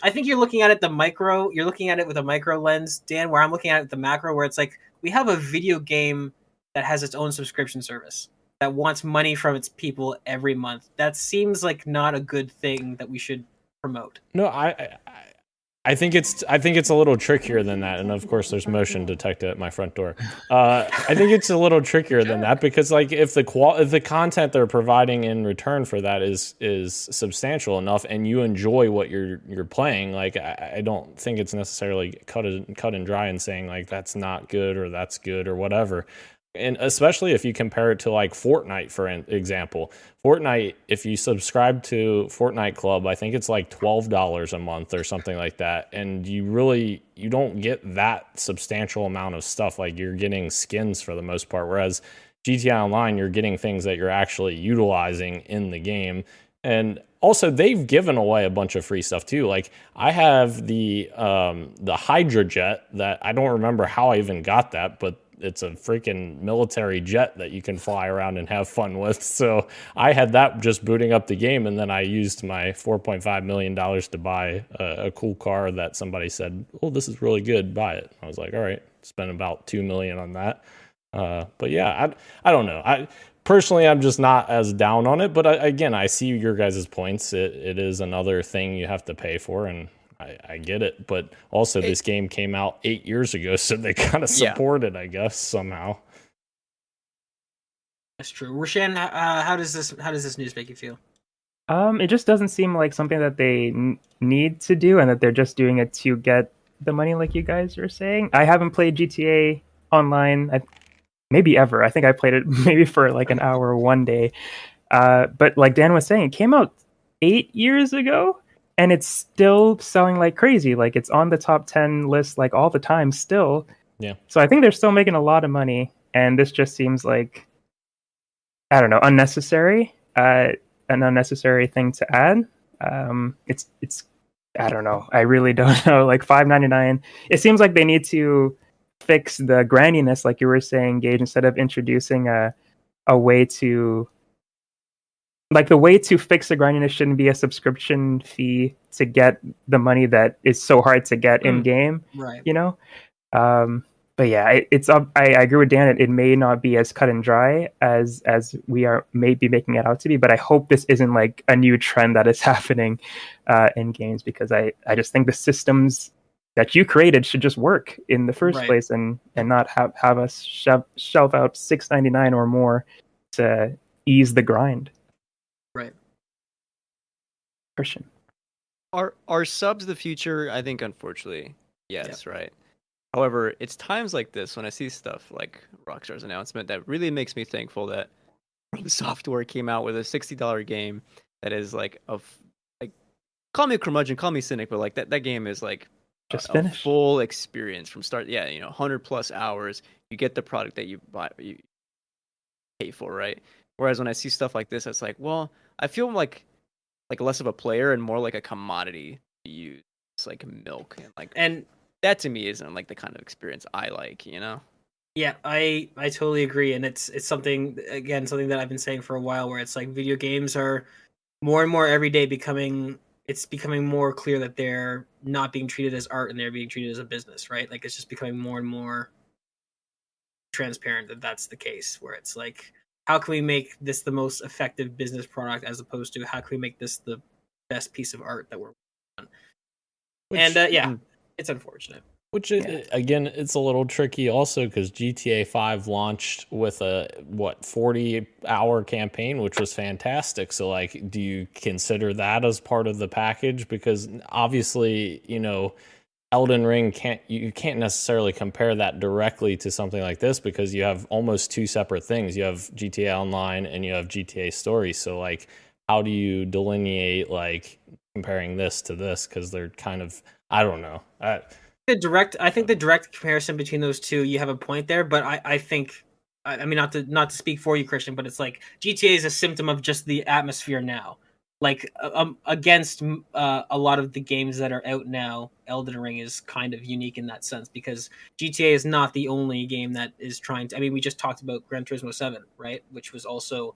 you're looking at it you're looking at it with a micro lens, Dan, where I'm looking at it the macro, where it's like we have a video game that has its own subscription service that wants money from its people every month. That seems like not a good thing that we should promote. No, I think it's a little trickier than that, and of course there's motion detected at my front door. I think it's a little trickier than that, because like if the content they're providing in return for that is substantial enough, and you enjoy what you're playing, like I don't think it's necessarily cut and dry and saying like that's not good or that's good or whatever. And especially if you compare it to like Fortnite, for example. Fortnite, if you subscribe to Fortnite Club, I think it's like $12 a month or something like that. And you don't get that substantial amount of stuff. Like you're getting skins for the most part. Whereas GTA Online, you're getting things that you're actually utilizing in the game. And also, they've given away a bunch of free stuff too. Like I have the Hydra jet that I don't remember how I even got that, but it's a freaking military jet that you can fly around and have fun with. So I had that just booting up the game, and then I used my $4.5 million to buy a cool car that somebody said, oh, this is really good, buy it. I was like, all right, spent about $2 million on that. But yeah, I don't know. Personally, I'm just not as down on it. But again, I see your guys' points. It is another thing you have to pay for, and I get it, but also this game came out 8 years ago, so they kind of support it, I guess, somehow. That's true. Roshan, how does this news make you feel? It just doesn't seem like something that they need to do, and that they're just doing it to get the money, like you guys are saying. I haven't played GTA Online, maybe ever. I think I played it maybe for like an hour one day. But like Dan was saying, it came out 8 years ago. And it's still selling like crazy. Like it's on the top 10 list like all the time still. Yeah. So I think they're still making a lot of money. And this just seems like, I don't know, unnecessary. An unnecessary thing to add. It's I don't know. I really don't know. Like $5.99. It seems like they need to fix the grindiness, like you were saying, Gage, instead of introducing a way to. Like the way to fix the grindiness shouldn't be a subscription fee to get the money that is so hard to get in game, right? You know, but yeah, I agree with Dan. It may not be as cut and dry as we are maybe making it out to be, but I hope this isn't like a new trend that is happening in games, because I just think the systems that you created should just work in the first place, and not have us shelve out $6.99 or more to ease the grind. Right. Christian. Are subs the future? I think unfortunately, yes, right. However, it's times like this when I see stuff like Rockstar's announcement that really makes me thankful that From Software came out with a $60 game that is like call me a curmudgeon, call me cynic, but like that game is like just a full experience from start. Yeah, 100+ hours. You get the product that you buy, you pay for, right? Whereas when I see stuff like this, it's like, well, I feel like less of a player and more like a commodity to use. It's like milk and that to me isn't like the kind of experience I like, Yeah, I totally agree, and it's something that I've been saying for a while, where it's like video games are more and more every day becoming more clear that they're not being treated as art and they're being treated as a business, right? Like it's just becoming more and more transparent that that's the case, where it's like, how can we make this the most effective business product as opposed to how can we make this the best piece of art that we're on. And it's unfortunate. Which again, it's a little tricky also because GTA 5 launched with a 40-hour campaign, which was fantastic. So like, do you consider that as part of the package? Because obviously, Elden Ring you can't necessarily compare that directly to something like this because you have almost two separate things. You have GTA Online and you have GTA Story. So like, how do you delineate like comparing this to this? Because they're kind of, I don't know. I think the direct comparison between those two, you have a point there, but I think, I mean, not to speak for you, Christian, but it's like GTA is a symptom of just the atmosphere now. Like against a lot of the games that are out now, Elden Ring is kind of unique in that sense because GTA is not the only game that is trying to. I mean, we just talked about Gran Turismo 7, right? Which was also,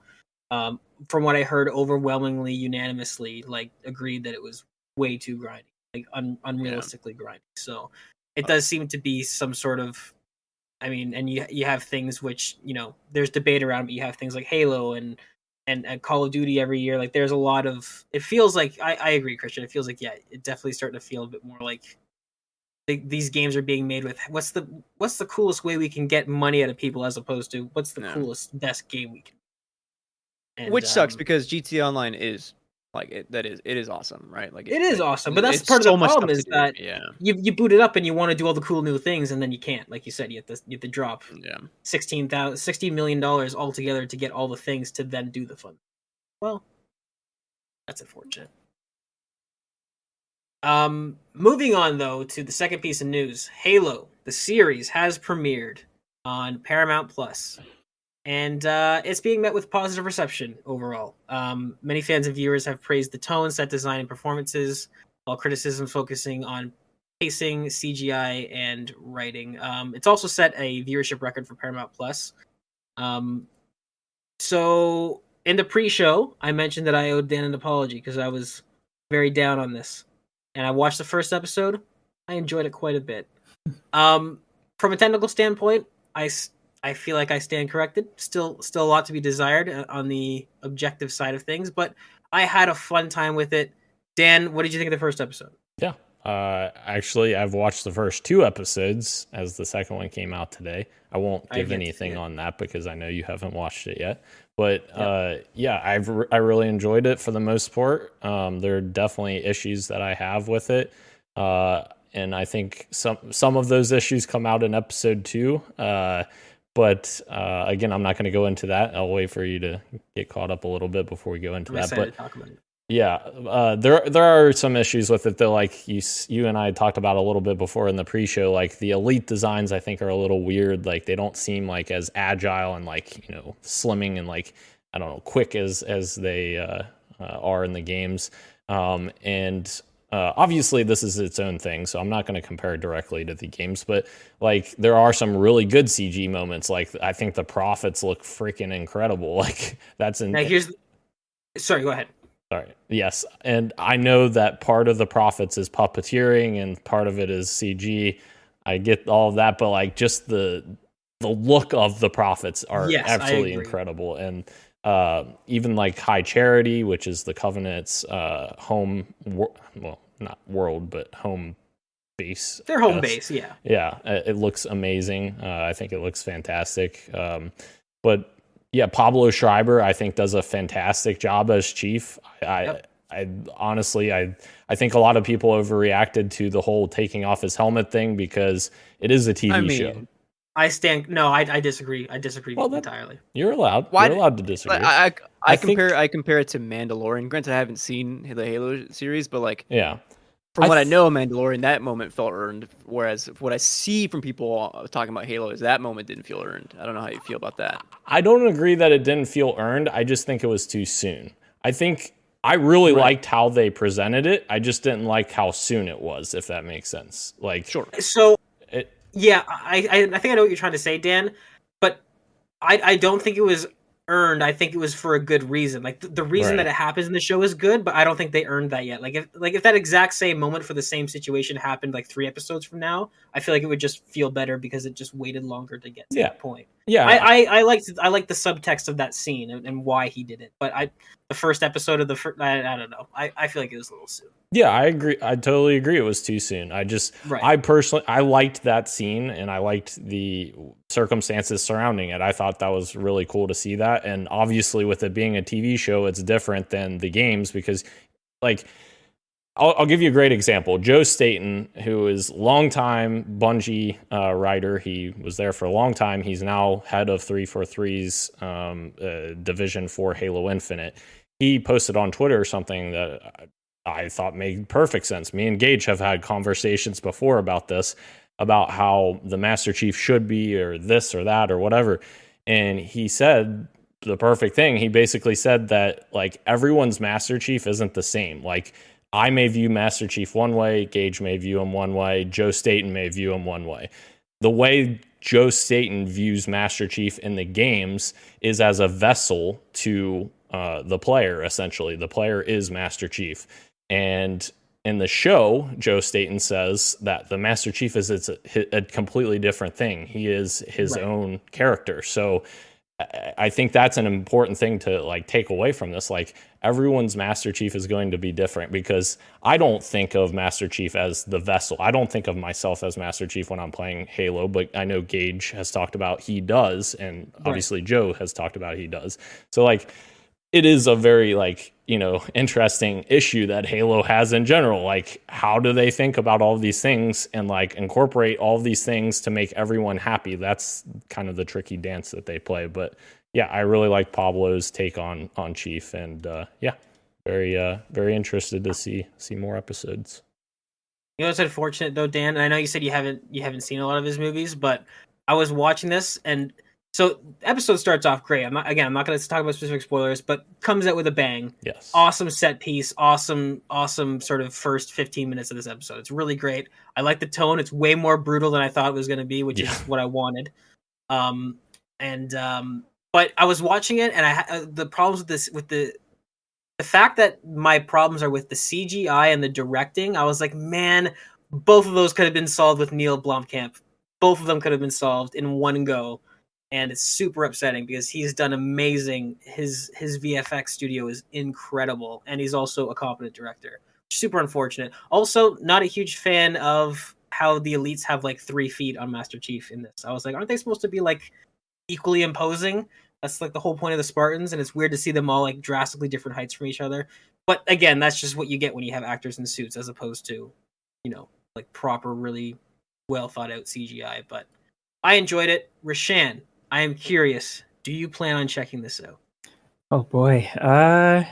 from what I heard, overwhelmingly unanimously like agreed that it was way too grindy, like unrealistically grindy. So it does seem to be some sort of. I mean, and you have things which there's debate around, but you have things like Halo and Call of Duty every year. Like there's a lot of. It feels like I agree, Christian. It feels like it definitely starting to feel a bit more like these games are being made with what's the coolest way we can get money out of people as opposed to what's the coolest best game we can. And, which sucks because GTA Online is like it is awesome, right? Like it is awesome, but that's part of the problem is that you boot it up and you want to do all the cool new things and then you can't. Like you said, you have to drop $16 million altogether to get all the things to then do the fun. Well, that's unfortunate. Moving on though to the second piece of news, Halo the series has premiered on Paramount Plus. And it's being met with positive reception overall. Many fans and viewers have praised the tone, set design, and performances, while criticism focusing on pacing, CGI, and writing. It's also set a viewership record for Paramount Plus. So in the pre-show, I mentioned that I owed Dan an apology because I was very down on this, and I watched the first episode. I enjoyed it quite a bit. From a technical standpoint, I feel like I stand corrected. Still a lot to be desired on the objective side of things, but I had a fun time with it. Dan, what did you think of the first episode? Yeah. Actually, I've watched the first two episodes as the second one came out today. I won't give anything on that because I know you haven't watched it yet. But I really enjoyed it for the most part. There are definitely issues that I have with it. And I think some of those issues come out in episode 2. But again, I'm not going to go into that. I'll wait for you to get caught up a little bit before we go into that. But to talk about it. Yeah, there are some issues with it though. Like you and I talked about a little bit before in the pre-show. Like the elite designs, I think are a little weird. Like they don't seem like as agile and like slimming and like I don't know quick as they are in the games. Obviously this is its own thing, so I'm not going to compare it directly to the games, but like there are some really good CG moments. Like I think the Prophets look freaking incredible. Like that's sorry, go ahead. Sorry. Yes, and I know that part of the Prophets is puppeteering and part of it is CG. I get all of that, but like just the look of the Prophets are absolutely incredible. And even like High Charity, which is the Covenant's home, not world, but home base. Their home base, yeah. Yeah, it looks amazing. I think it looks fantastic. But yeah, Pablo Schreiber, I think, does a fantastic job as Chief. I honestly, I think a lot of people overreacted to the whole taking off his helmet thing because it is a TV show. I disagree. I disagree entirely. You're allowed. You're allowed to disagree. I compare it to Mandalorian. Granted, I haven't seen the Halo series, but like, from what I know of Mandalorian, that moment felt earned. Whereas what I see from people talking about Halo is that moment didn't feel earned. I don't know how you feel about that. I don't agree that it didn't feel earned. I just think it was too soon. I think I really liked how they presented it. I just didn't like how soon it was, if that makes sense. Like, sure. So, I think I know what you're trying to say, Dan, but I don't think it was earned. I think it was for a good reason. Like the reason that Right. it happens in the show is good, but I don't think they earned that yet. Like if that exact same moment for the same situation happened like 3 episodes from now, I feel like it would just feel better because it just waited longer to get to Yeah. that point. Yeah. I like the subtext of that scene and why he did it, but the first episode of the first, I don't know. I feel like it was a little soon. Yeah, I agree. I totally agree. It was too soon. Right. I personally, I liked that scene and I liked the circumstances surrounding it. I thought that was really cool to see that. And obviously, with it being a TV show, it's different than the games because, like, I'll give you a great example. Joe Staten, who is longtime Bungie writer, he was there for a long time. He's now head of 343's division for Halo Infinite. He posted on Twitter something that I thought made perfect sense. Me and Gage have had conversations before about this, about how the Master Chief should be, or this or that, or whatever. And he said the perfect thing. He basically said that, like, everyone's Master Chief isn't the same. Like, I may view Master Chief one way, Gage may view him one way, Joe Staten may view him one way. The way Joe Staten views Master Chief in the games is as a vessel to the player, essentially. The player is Master Chief. And in the show, Joe Staten says that the Master Chief is a completely different thing. He is his own character. So I think that's an important thing to like take away from this. Like, everyone's Master Chief is going to be different, because I don't think of Master Chief as the vessel. I don't think of myself as Master Chief when I'm playing Halo, but I know Gage has talked about he does, and obviously Joe has talked about he does. So like, it is a very, like, you know, interesting issue that Halo has in general. Like, how do they think about all of these things and like incorporate all of these things to make everyone happy? That's kind of the tricky dance that they play. But yeah, I really like Pablo's take on Chief, and yeah, very interested to see more episodes. You know what's unfortunate though, Dan? And I know you said you haven't seen a lot of his movies, but I was watching this, and so the episode starts off great. I'm not going to talk about specific spoilers, but comes out with a bang. Yes. Awesome set piece, awesome sort of first 15 minutes of this episode. It's really great. I like the tone. It's way more brutal than I thought it was going to be, which is what I wanted. But I was watching it, and the problems with this, with the fact that my problems are with the CGI and the directing. I was like, man, both of those could have been solved with Neil Blomkamp. Both of them could have been solved in one go. And it's super upsetting because he's done amazing. His VFX studio is incredible, and he's also a competent director. Super unfortunate. Also, not a huge fan of how the elites have like 3 feet on Master Chief in this. I was like, aren't they supposed to be like equally imposing? That's like the whole point of the Spartans, and it's weird to see them all like drastically different heights from each other. But again, that's just what you get when you have actors in suits, as opposed to, you know, like proper, really well thought out CGI. But I enjoyed it. Rashan, I am curious. Do you plan on checking this out? Oh boy. I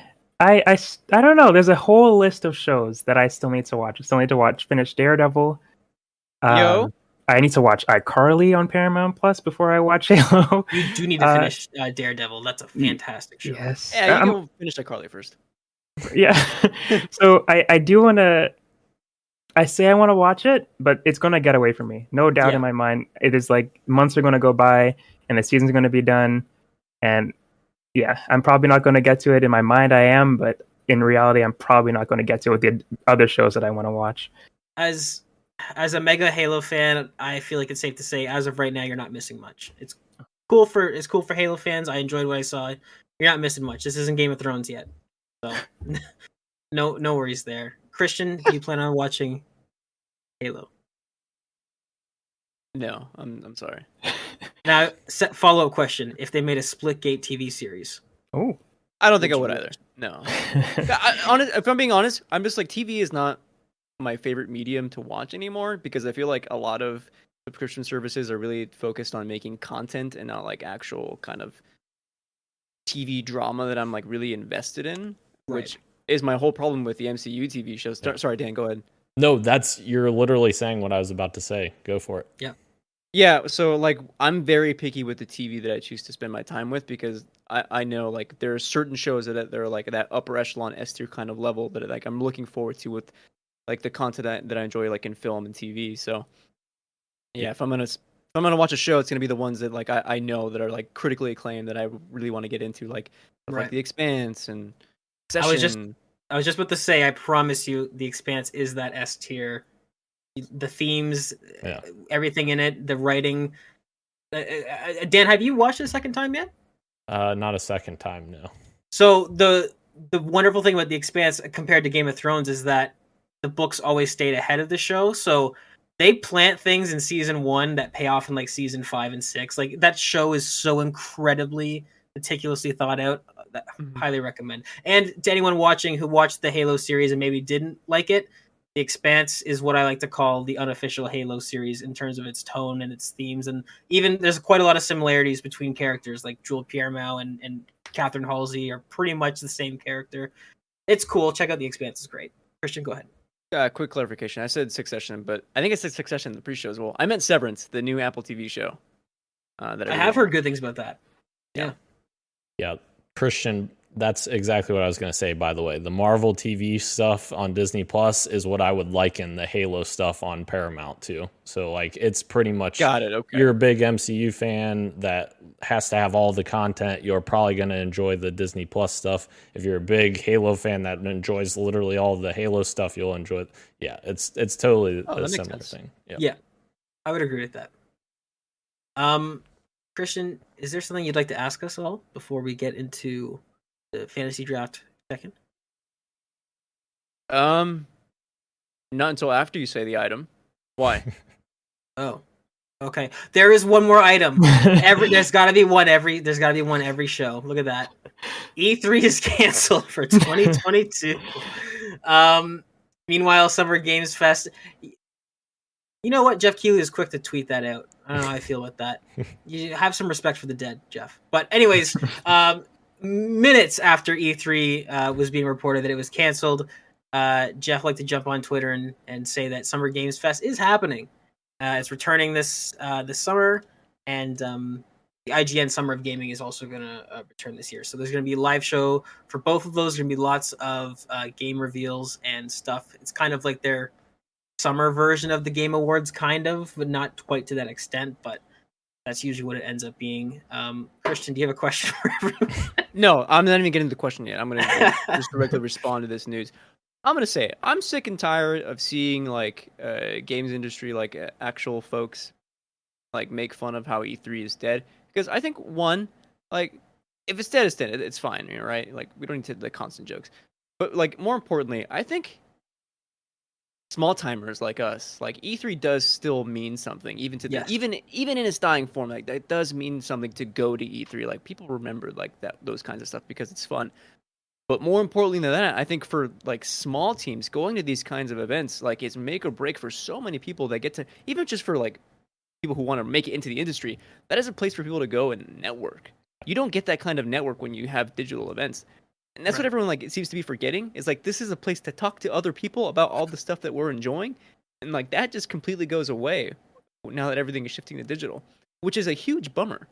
don't know. There's a whole list of shows that I still need to watch. I still need to finish Daredevil. I need to watch iCarly on Paramount Plus before I watch Halo. You do need to finish Daredevil. That's a fantastic show. Yes. Yeah, you can finish iCarly first. Yeah. So I do want to. I say I want to watch it, but it's going to get away from me. No doubt in my mind. It is like months are going to go by, and the season's going to be done, and yeah, I'm probably not going to get to it. In my mind, I am, but in reality, I'm probably not going to get to it with the other shows that I want to watch. As a mega Halo fan, I feel like it's safe to say, as of right now, you're not missing much. It's cool for Halo fans. I enjoyed what I saw. You're not missing much. This isn't Game of Thrones yet, so no worries there. Christian, do you plan on watching Halo? No, I'm sorry. Now, follow-up question: if they made a Splitgate TV series, I don't think I would either. No, if I'm being honest, I'm just like, TV is not my favorite medium to watch anymore, because I feel like a lot of subscription services are really focused on making content and not like actual kind of TV drama that I'm like really invested in, which is my whole problem with the MCU TV shows. Sorry, Dan, go ahead. No, you're literally saying what I was about to say. Go for it. Yeah, so like, I'm very picky with the TV that I choose to spend my time with, because I know like there are certain shows that are like that upper echelon S tier kind of level that like I'm looking forward to with like the content that I enjoy like in film and TV. So yeah, if I'm gonna I'm gonna watch a show, it's gonna be the ones that like I know that are like critically acclaimed that I really want to get into, like stuff like Right. The Expanse and I was just Succession. I was just about to say, I promise you, The Expanse is that S tier. The themes, Yeah. everything in it, the writing. Dan, have you watched it a second time yet? Not a second time, no. So the wonderful thing about The Expanse compared to Game of Thrones is that the books always stayed ahead of the show. So they plant things in season 1 that pay off in like season 5 and 6. Like that show is so incredibly meticulously thought out. That highly recommend. And to anyone watching who watched the Halo series and maybe didn't like it, The Expanse is what I like to call the unofficial Halo series in terms of its tone and its themes. And even there's quite a lot of similarities between characters like Joel Piermont and Catherine Halsey are pretty much the same character. It's cool. Check out The Expanse. It's great. Christian, go ahead. Quick clarification. I said Succession, but I think it's Succession in the pre-show as well. I meant Severance, the new Apple TV show. That I have heard good things about that. Yeah, Christian, that's exactly what I was going to say, by the way. The Marvel TV stuff on Disney Plus is what I would liken the Halo stuff on Paramount to. So, like, it's pretty much... Got it, okay. You're a big MCU fan that has to have all the content. You're probably going to enjoy the Disney Plus stuff. If you're a big Halo fan that enjoys literally all the Halo stuff, you'll enjoy it. Yeah, it's totally a similar thing. Yeah, I would agree with that. Christian, is there something you'd like to ask us all before we get into the fantasy draft second? Not until after you say the item. Why? Oh, okay. There is one more item. There's got to be one every show. Look at that. E3 is canceled for 2022. Meanwhile, Summer Games Fest. You know what? Jeff Keighley is quick to tweet that out. I don't know how I feel about that. You have some respect for the dead, Jeff. But anyways, minutes after E3 was being reported that it was canceled, Jeff liked to jump on Twitter and say that Summer Games Fest is happening. It's returning this summer, and the IGN Summer of Gaming is also going to return this year. So there's going to be a live show for both of those. There's going to be lots of game reveals and stuff. It's kind of like their summer version of the Game Awards, kind of, but not quite to that extent. But that's usually what it ends up being. Christian, do you have a question for everyone? No, I'm not even getting to the question yet. I'm going to just directly respond to this news. I'm going to say it. I'm sick and tired of seeing like games industry, like actual folks, like make fun of how E3 is dead. Because I think one, like if it's dead, it's dead. It's fine, right? Like we don't need to the constant jokes. But like more importantly, I think small timers like us, like E3 does still mean something, even to the, even in its dying form. Like that does mean something to go to E3. Like people remember like those kinds of stuff because it's fun. But more importantly than that, I think for like small teams going to these kinds of events, like it's make or break for so many people that get to, even just for like people who want to make it into the industry, that is a place for people to go and network. You don't get that kind of network when you have digital events. And that's what everyone like it seems to be forgetting is like this is a place to talk to other people about all the stuff that we're enjoying. And like that just completely goes away now that everything is shifting to digital, which is a huge bummer.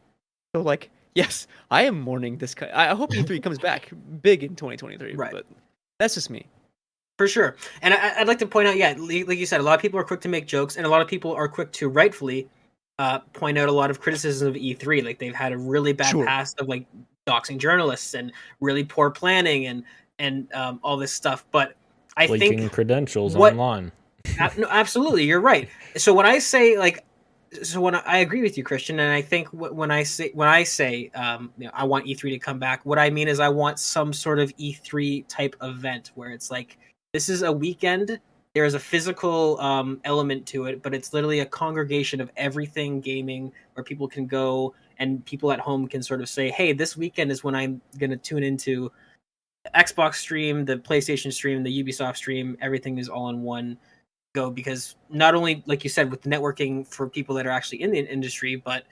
So like, yes, I am mourning this. I hope E3 comes back big in 2023, right? But that's just me. For sure. And I'd like to point out, like you said, a lot of people are quick to make jokes, and a lot of people are quick to rightfully point out a lot of criticism of E3. Like they've had a really bad past of like doxing journalists and really poor planning and all this stuff. But I think credentials online. No, absolutely, you're right. So when I say like, when I agree with you, Christian, and I think when I say I want E3 to come back, what I mean is I want some sort of E3 type event where it's like this is a weekend. There is a physical element to it, but it's literally a congregation of everything gaming where people can go and people at home can sort of say, hey, this weekend is when I'm going to tune into the Xbox stream, the PlayStation stream, the Ubisoft stream. Everything is all in one go, because not only, like you said, with networking for people that are actually in the industry, but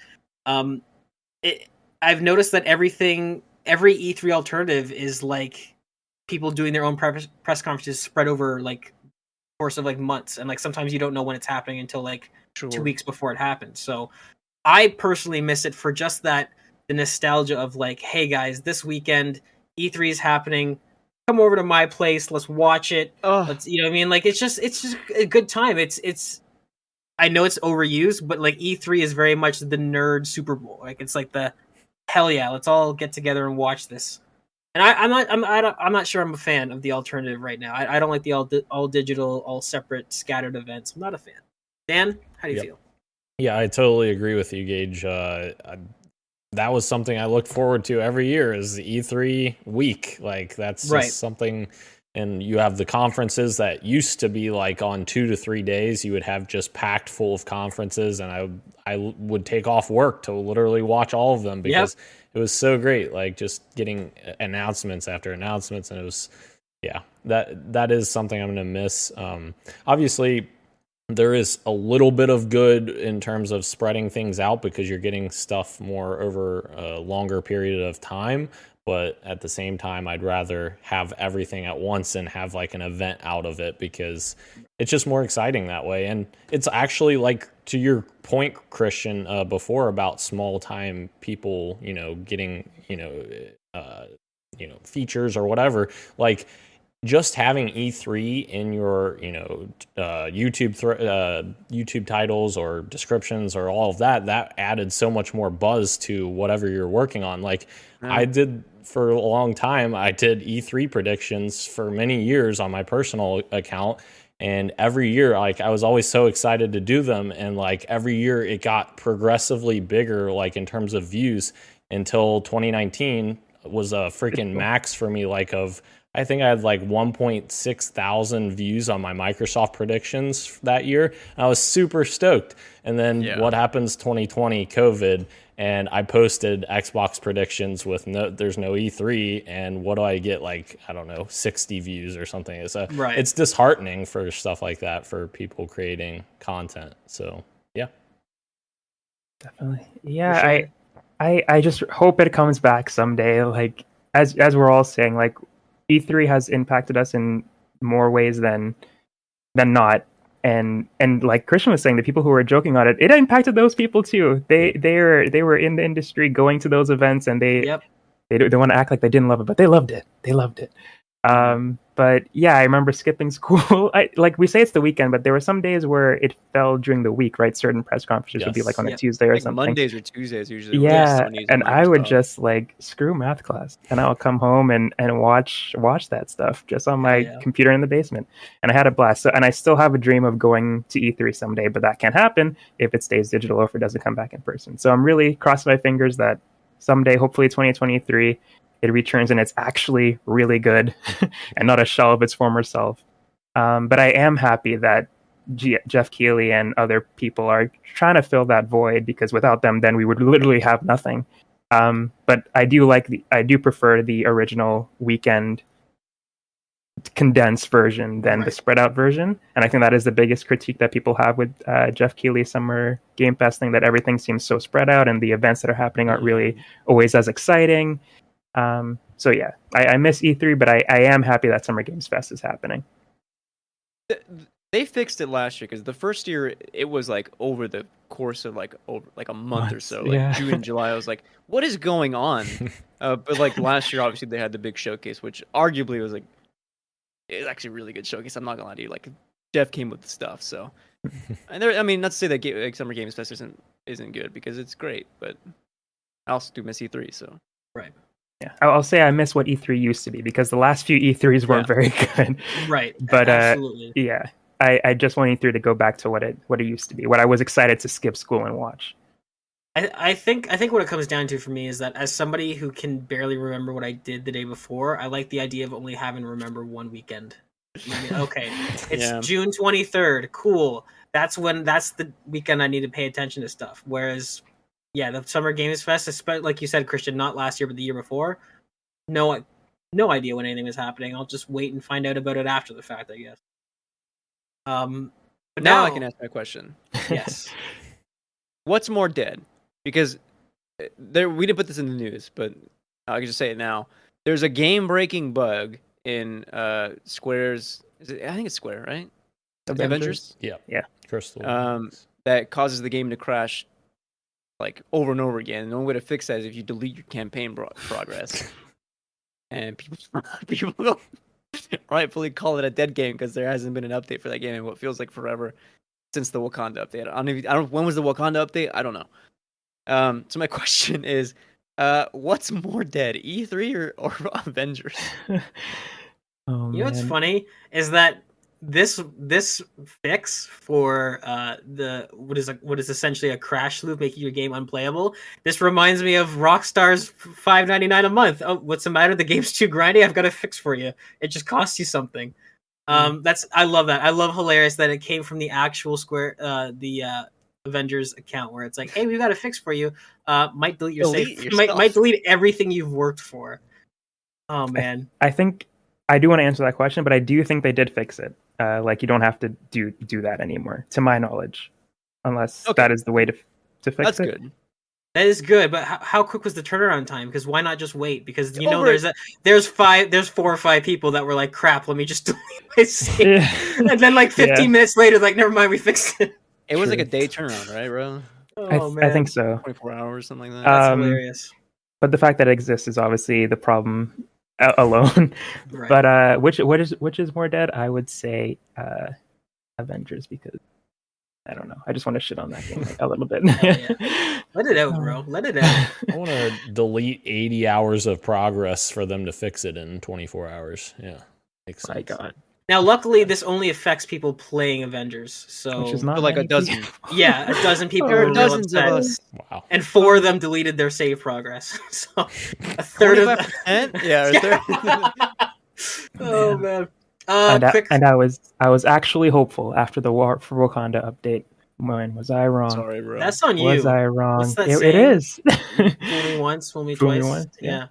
I've noticed that every E3 alternative is like people doing their own press conferences spread over like course of like months, and like sometimes you don't know when it's happening until like 2 weeks before it happens. So I personally miss it for just that, the nostalgia of like, hey guys, this weekend E3 is happening, come over to my place, let's watch it. Let's, you know what I mean? Like it's just a good time. It's I know it's overused, but like E3 is very much the nerd Super Bowl. Like it's like the hell yeah, let's all get together and watch this. And I'm not sure I'm a fan of the alternative right now. I don't like the all digital, all separate, scattered events. I'm not a fan. Dan, how do you feel? Yeah, I totally agree with you, Gage. That was something I looked forward to every year is the E3 week. Like that's just something. And you have the conferences that used to be like on 2 to 3 days. You would have just packed full of conferences, and I would take off work to literally watch all of them because it was so great. Like just getting announcements after announcements, and it was that is something I'm gonna miss. Obviously, there is a little bit of good in terms of spreading things out because you're getting stuff more over a longer period of time. But at the same time, I'd rather have everything at once and have like an event out of it because it's just more exciting that way. And it's actually like to your point, Christian, before about small time people, getting, features or whatever, like just having E3 in your, YouTube titles or descriptions or all of that added so much more buzz to whatever you're working on. Like I did for a long time, I did E3 predictions for many years on my personal account. And every year, like I was always so excited to do them. And like every year it got progressively bigger, like in terms of views until 2019 was a freaking max for me, like I think I had like 1.6 thousand views on my Microsoft predictions that year. I was super stoked. And then what happens 2020, COVID, and I posted Xbox predictions with there's no E3, and what do I get? Like, I don't know, 60 views or something. It's disheartening for stuff like that for people creating content. So, yeah. Definitely. Yeah, I just hope it comes back someday. Like, as we're all saying, like, E3 has impacted us in more ways than not. And like Christian was saying, the people who were joking on it impacted those people too. They were in the industry going to those events, and they want to act like they didn't love it, but they loved it. They loved it. But yeah, I remember skipping school. Like we say it's the weekend, but there were some days where it fell during the week, right? Certain press conferences would be like on a Tuesday or something. Mondays or Tuesdays usually. Yeah, and I would just like screw math class, and I'll come home and watch that stuff just on my computer in the basement, and I had a blast. So, and I still have a dream of going to E3 someday, but that can't happen if it stays digital or if it doesn't come back in person. So I'm really crossing my fingers that someday, hopefully 2023, it returns and it's actually really good and not a shell of its former self. But I am happy that Jeff Keighley and other people are trying to fill that void, because without them, then we would literally have nothing. But I do prefer the original weekend condensed version than the spread out version. And I think that is the biggest critique that people have with Jeff Keighley's Summer Game Fest thing, that everything seems so spread out and the events that are happening aren't really always as exciting. So yeah, I miss E3, but I am happy that Summer Games Fest is happening. They fixed it last year, because the first year it was like over the course of like a month or so, like June, July. I was like, what is going on? But like last year, obviously they had the big showcase, which arguably was actually a really good showcase. I'm not gonna lie to you. Like Jeff came with the stuff, so. And there, I mean, not to say that Summer Games Fest isn't good, because it's great, but I also do miss E3. So. Right. Yeah, I'll say I miss what E3 used to be, because the last few E3s weren't very good. Right. But absolutely. Yeah, I just want E3 to go back to what it used to be, what I was excited to skip school and watch. I think what it comes down to for me is that, as somebody who can barely remember what I did the day before, I like the idea of only having to remember one weekend. I mean, okay, it's June 23rd. Cool. That's the weekend I need to pay attention to stuff. Whereas, the Summer Games Fest, like you said, Christian, not last year but the year before, no idea when anything was happening. I'll just wait and find out about it after the fact, I guess. But now I can ask my question. Yes. What's more dead? Because we didn't put this in the news, but I can just say it now. There's a game-breaking bug in Square's. I think it's Square, right? Avengers. Yeah. Crystal. That causes the game to crash like over and over again. And the only way to fix that is if you delete your campaign progress. And people rightfully call it a dead game, because there hasn't been an update for that game in what feels like forever. since the Wakanda update. I don't. When was the Wakanda update? I don't know. So my question is, what's more dead, E3 or Avengers? Oh, You know what's man. funny is that this fix for what is essentially a crash loop making your game unplayable. This reminds me of Rockstar's $5.99 a month. Oh, what's the matter? The game's too grindy. I've got a fix for you. It just costs you something. I love that. I love hilarious that it came from the actual Avengers account where it's like, hey, we've got a fix for you. Might delete your Delete save. yourself. Might delete everything you've worked for. Oh man. I think I do want to answer that question, but I do think they did fix it. Like you don't have to do that anymore, to my knowledge, unless that is the way to fix That's it. good. That is good, but how quick was the turnaround time? Because why not just wait? Because you know Over- there's 4 or 5 people that were like, crap, let me just delete my save. And then like 15 minutes later, like, never mind, we fixed it. It was like True. a day turnaround, right, bro? Oh man, I think so. 24 hours, something like that. That's hilarious. But the fact that it exists is obviously the problem alone. Right. But which is more dead? I would say Avengers, because I don't know. I just want to shit on that game a little bit. Let it out, bro. Let it out. I want to delete 80 hours of progress for them to fix it in 24 hours. Yeah, makes sense. My God. Now, luckily, this only affects people playing Avengers, so Which is not like a many dozen. people. yeah, a dozen people. There were are real dozens of upset, us. Wow. and 4 of them deleted their save progress. So a third of 25%? Yeah, a third. Oh man. And I was actually hopeful after the War for Wakanda update. Man, was I wrong? Sorry, bro. That's on you. Was I wrong? What's that It saying? is. Fool me once, fool me Fool me twice. once, yeah.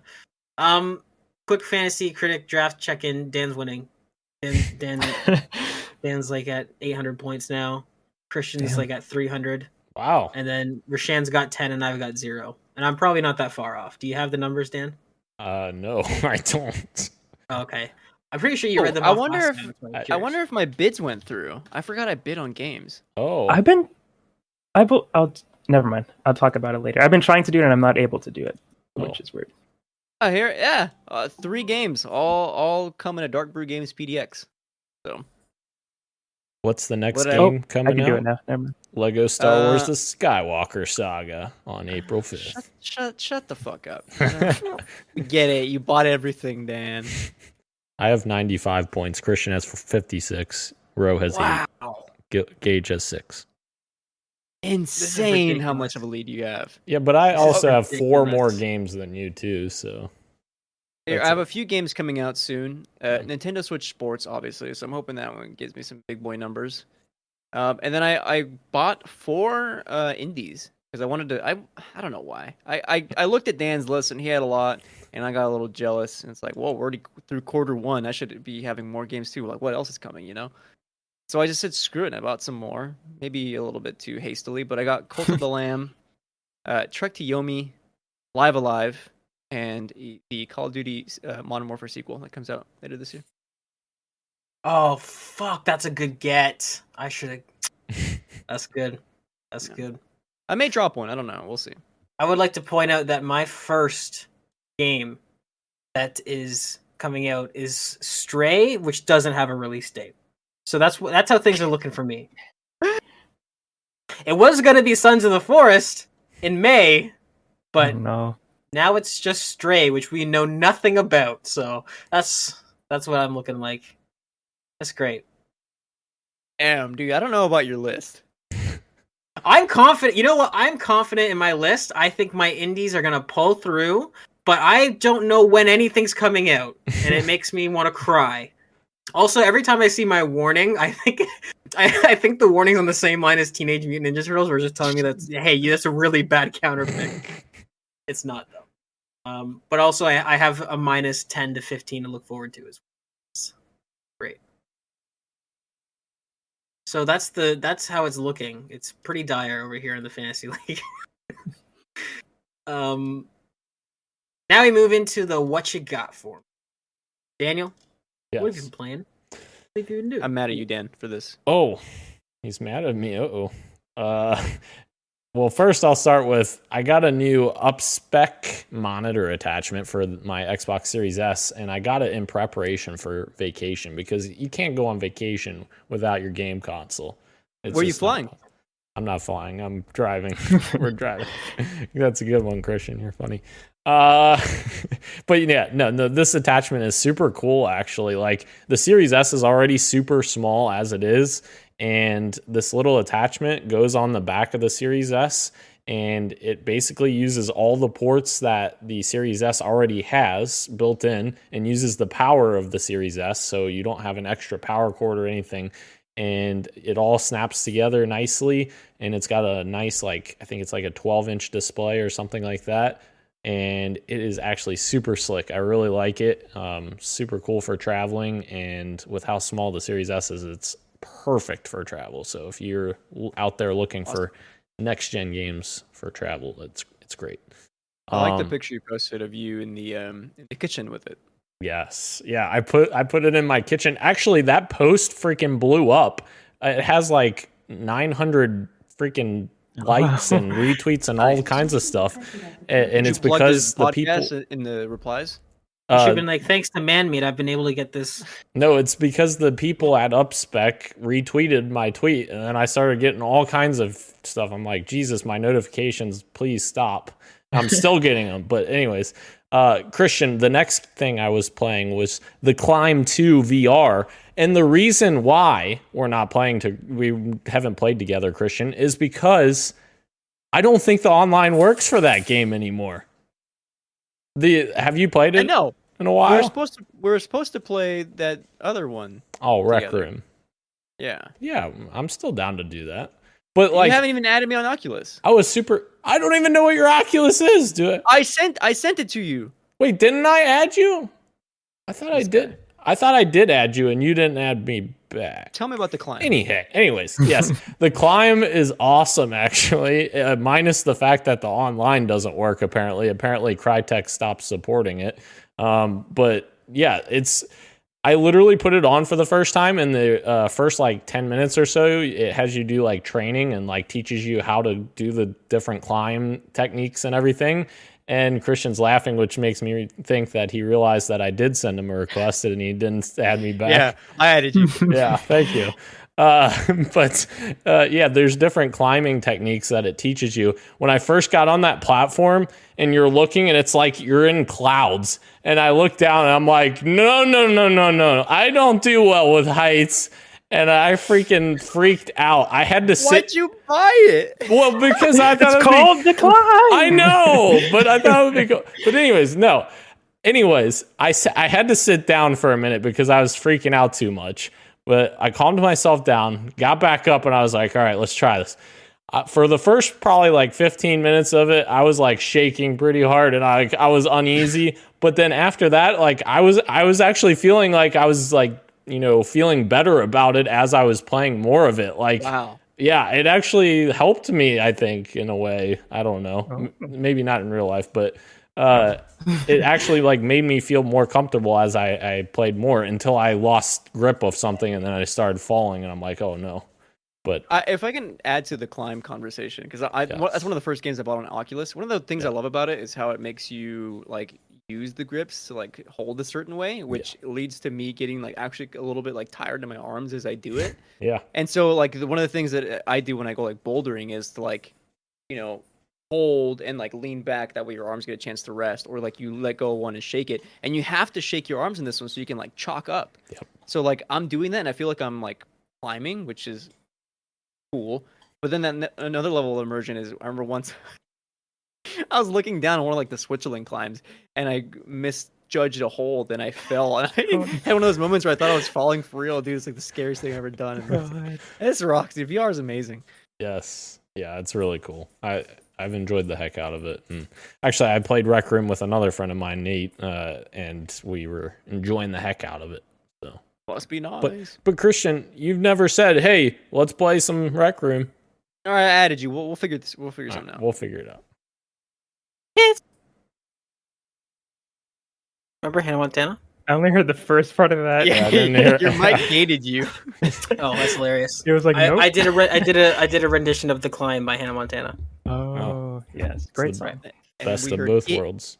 Quick fantasy critic draft check in. Dan's winning. Dan's like at 800 points now. Christian's like at 300. Wow. And then Rashan's got 10 and I've got 0. And I'm probably not that far off. Do you have the numbers, Dan? No, I don't. Okay. I'm pretty sure you read them I off wonder last if time. I'm I curious. wonder if my bids went through. I forgot I bid on games. Oh. I'll never mind. I'll talk about it later. I've been trying to do it and I'm not able to do it, which is weird. Oh, here, yeah, 3 games, all come in a Dark Brew Games PDX. So, What's the next What, game I coming can out? do it now. Never mind. Lego Star Wars: The Skywalker Saga on April 5th. shut the fuck up. We get it. You bought everything, Dan. I have 95 points. Christian has 56. Roe has 8. Gage has 6. Insane how ridiculous. much of a lead you have. Yeah, but I also have 4 ridiculous. more games than you too. So Here, That's I have it. a few games coming out soon. Nintendo Switch Sports, obviously, so I'm hoping that one gives me some big boy numbers. And then I bought 4 indies because I wanted to. I don't know why. I looked at Dan's list and he had a lot, and I got a little jealous. And it's like, whoa, we're already through quarter 1. I should be having more games too. Like, what else is coming? You know. So I just said screw it. And I bought some more, maybe a little bit too hastily, but I got Cult of the Lamb, Trek to Yomi, Live Alive, and the Call of Duty Modern Warfare sequel that comes out later this year. Oh fuck, that's a good get. I should have. That's good. That's good. I may drop one. I don't know. We'll see. I would like to point out that my first game that is coming out is Stray, which doesn't have a release date. So that's how things are looking for me. It was going to be Sons of the Forest in May, but Oh, no. now it's just Stray, which we know nothing about. So that's what I'm looking like. That's great. Damn, dude. I don't know about your list. I'm confident. You know what? I'm confident in my list. I think my indies are gonna pull through, but I don't know when anything's coming out, and it makes me want to cry. Also, every time I see my warning, I think the warning's on the same line as Teenage Mutant Ninja Turtles, where it's just telling me that hey, that's a really bad counterpick. It's not though. But also, I have a minus 10 to 15 to look forward to as well. Great. So that's how it's looking. It's pretty dire over here in the fantasy league. Now we move into the what you got for me. Daniel, what have you Yes. been playing? What have you been doing? I'm mad at you, Dan, for this. Oh, he's mad at me. Well, first I'll start with I got a new up-spec monitor attachment for my Xbox Series S, and I got it in preparation for vacation because you can't go on vacation without your game console. Where are you just not flying? possible. I'm not flying. I'm driving. We're driving. That's a good one, Christian. You're funny. But yeah, no, this attachment is super cool, actually. Like, the Series S is already super small as it is, and this little attachment goes on the back of the Series S, and it basically uses all the ports that the Series S already has built in and uses the power of the Series S, so you don't have an extra power cord or anything. And it all snaps together nicely, and it's got a nice, like, I think it's like a 12-inch display or something like that. And it is actually super slick. I really like it. Super cool for traveling, and with how small the Series S is, it's perfect for travel. So if you're out there looking for next gen games for travel, it's great. I like the picture you posted of you in the kitchen with it. Yes. Yeah, I put it in my kitchen. Actually, that post freaking blew up. It has like 900 freaking likes and retweets and all kinds of stuff. And it's because the people in the replies. You should have been like, thanks to ManMeat, I've been able to get this. No, it's because the people at UpSpec retweeted my tweet, and then I started getting all kinds of stuff. I'm like, Jesus, my notifications, please stop. I'm still getting them. But anyways, Christian, the next thing I was playing was the Climb 2 VR. And the reason why we haven't played together, Christian, is because I don't think the online works for that game anymore. Have you played it? I know. In a while? We were supposed to play that other one. Oh, Rec together. Room. Yeah. Yeah, I'm still down to do that. But like, you haven't even added me on Oculus. I don't even know what your Oculus is, do it. I sent it to you. Wait, didn't I add you? I thought I did. I thought I did add you, and you didn't add me back. Tell me about the Climb. Anyways, yes, the Climb is awesome, actually, minus the fact that the online doesn't work, apparently. Apparently, Crytek stopped supporting it. But yeah, I literally put it on for the first time. In the first like 10 minutes or so, it has you do like training and like teaches you how to do the different climb techniques and everything. And Christian's laughing, which makes me think that he realized that I did send him a request and he didn't add me back. Yeah, I added you. Yeah, thank you. But there's different climbing techniques that it teaches you. When I first got on that platform and you're looking and it's like you're in clouds, and I look down and I'm like, no, I don't do well with heights. And I freaking freaked out. I had to sit. Why'd you buy it? Well, because I thought it's called the Climb. I know, but I thought it would be cool. But anyways, no. Anyways, I had to sit down for a minute because I was freaking out too much. But I calmed myself down, got back up, and I was like, all right, let's try this. For the first probably like 15 minutes of it, I was like shaking pretty hard and I was uneasy. But then after that, like I was actually feeling like I was like, feeling better about it as I was playing more of it. Like, wow. Yeah, it actually helped me, I think, in a way. I don't know. Maybe not in real life, but it actually like made me feel more comfortable as I played more until I lost grip of something and then I started falling and I'm like, oh no. But if I can add to the Climb conversation, because that's one of the first games I bought on Oculus. One of the things I love about it is how it makes you like use the grips to like hold a certain way, which leads to me getting like actually a little bit like tired in my arms as I do it. Yeah. And so like one of the things that I do when I go like bouldering is to like, hold and like lean back, that way your arms get a chance to rest, or like you let go of one and shake it, and you have to shake your arms in this one so you can like chalk up. Yep. So like I'm doing that and I feel like I'm like climbing, which is cool. But then another level of immersion is, I remember once I was looking down on one of like the Switzerland climbs and I misjudged a hold and I fell, and I had one of those moments where I thought I was falling for real. Dude, it's like the scariest thing I've ever done. It's rocks. Dude, VR is amazing. Yes. Yeah, it's really cool. I've enjoyed the heck out of it. And actually, I played Rec Room with another friend of mine, Nate, and we were enjoying the heck out of it. So must be nice. But Christian, you've never said, "Hey, let's play some Rec Room." All right, I added you. We'll figure this. We'll figure something out. We'll figure it out. Remember Hannah Montana? I only heard the first part of that. Yeah, I didn't hear. Your mic gated you. Oh, that's hilarious. It was like, nope. I did a rendition of The Climb by Hannah Montana. Oh, yes. Great It's the song. Best of both worlds.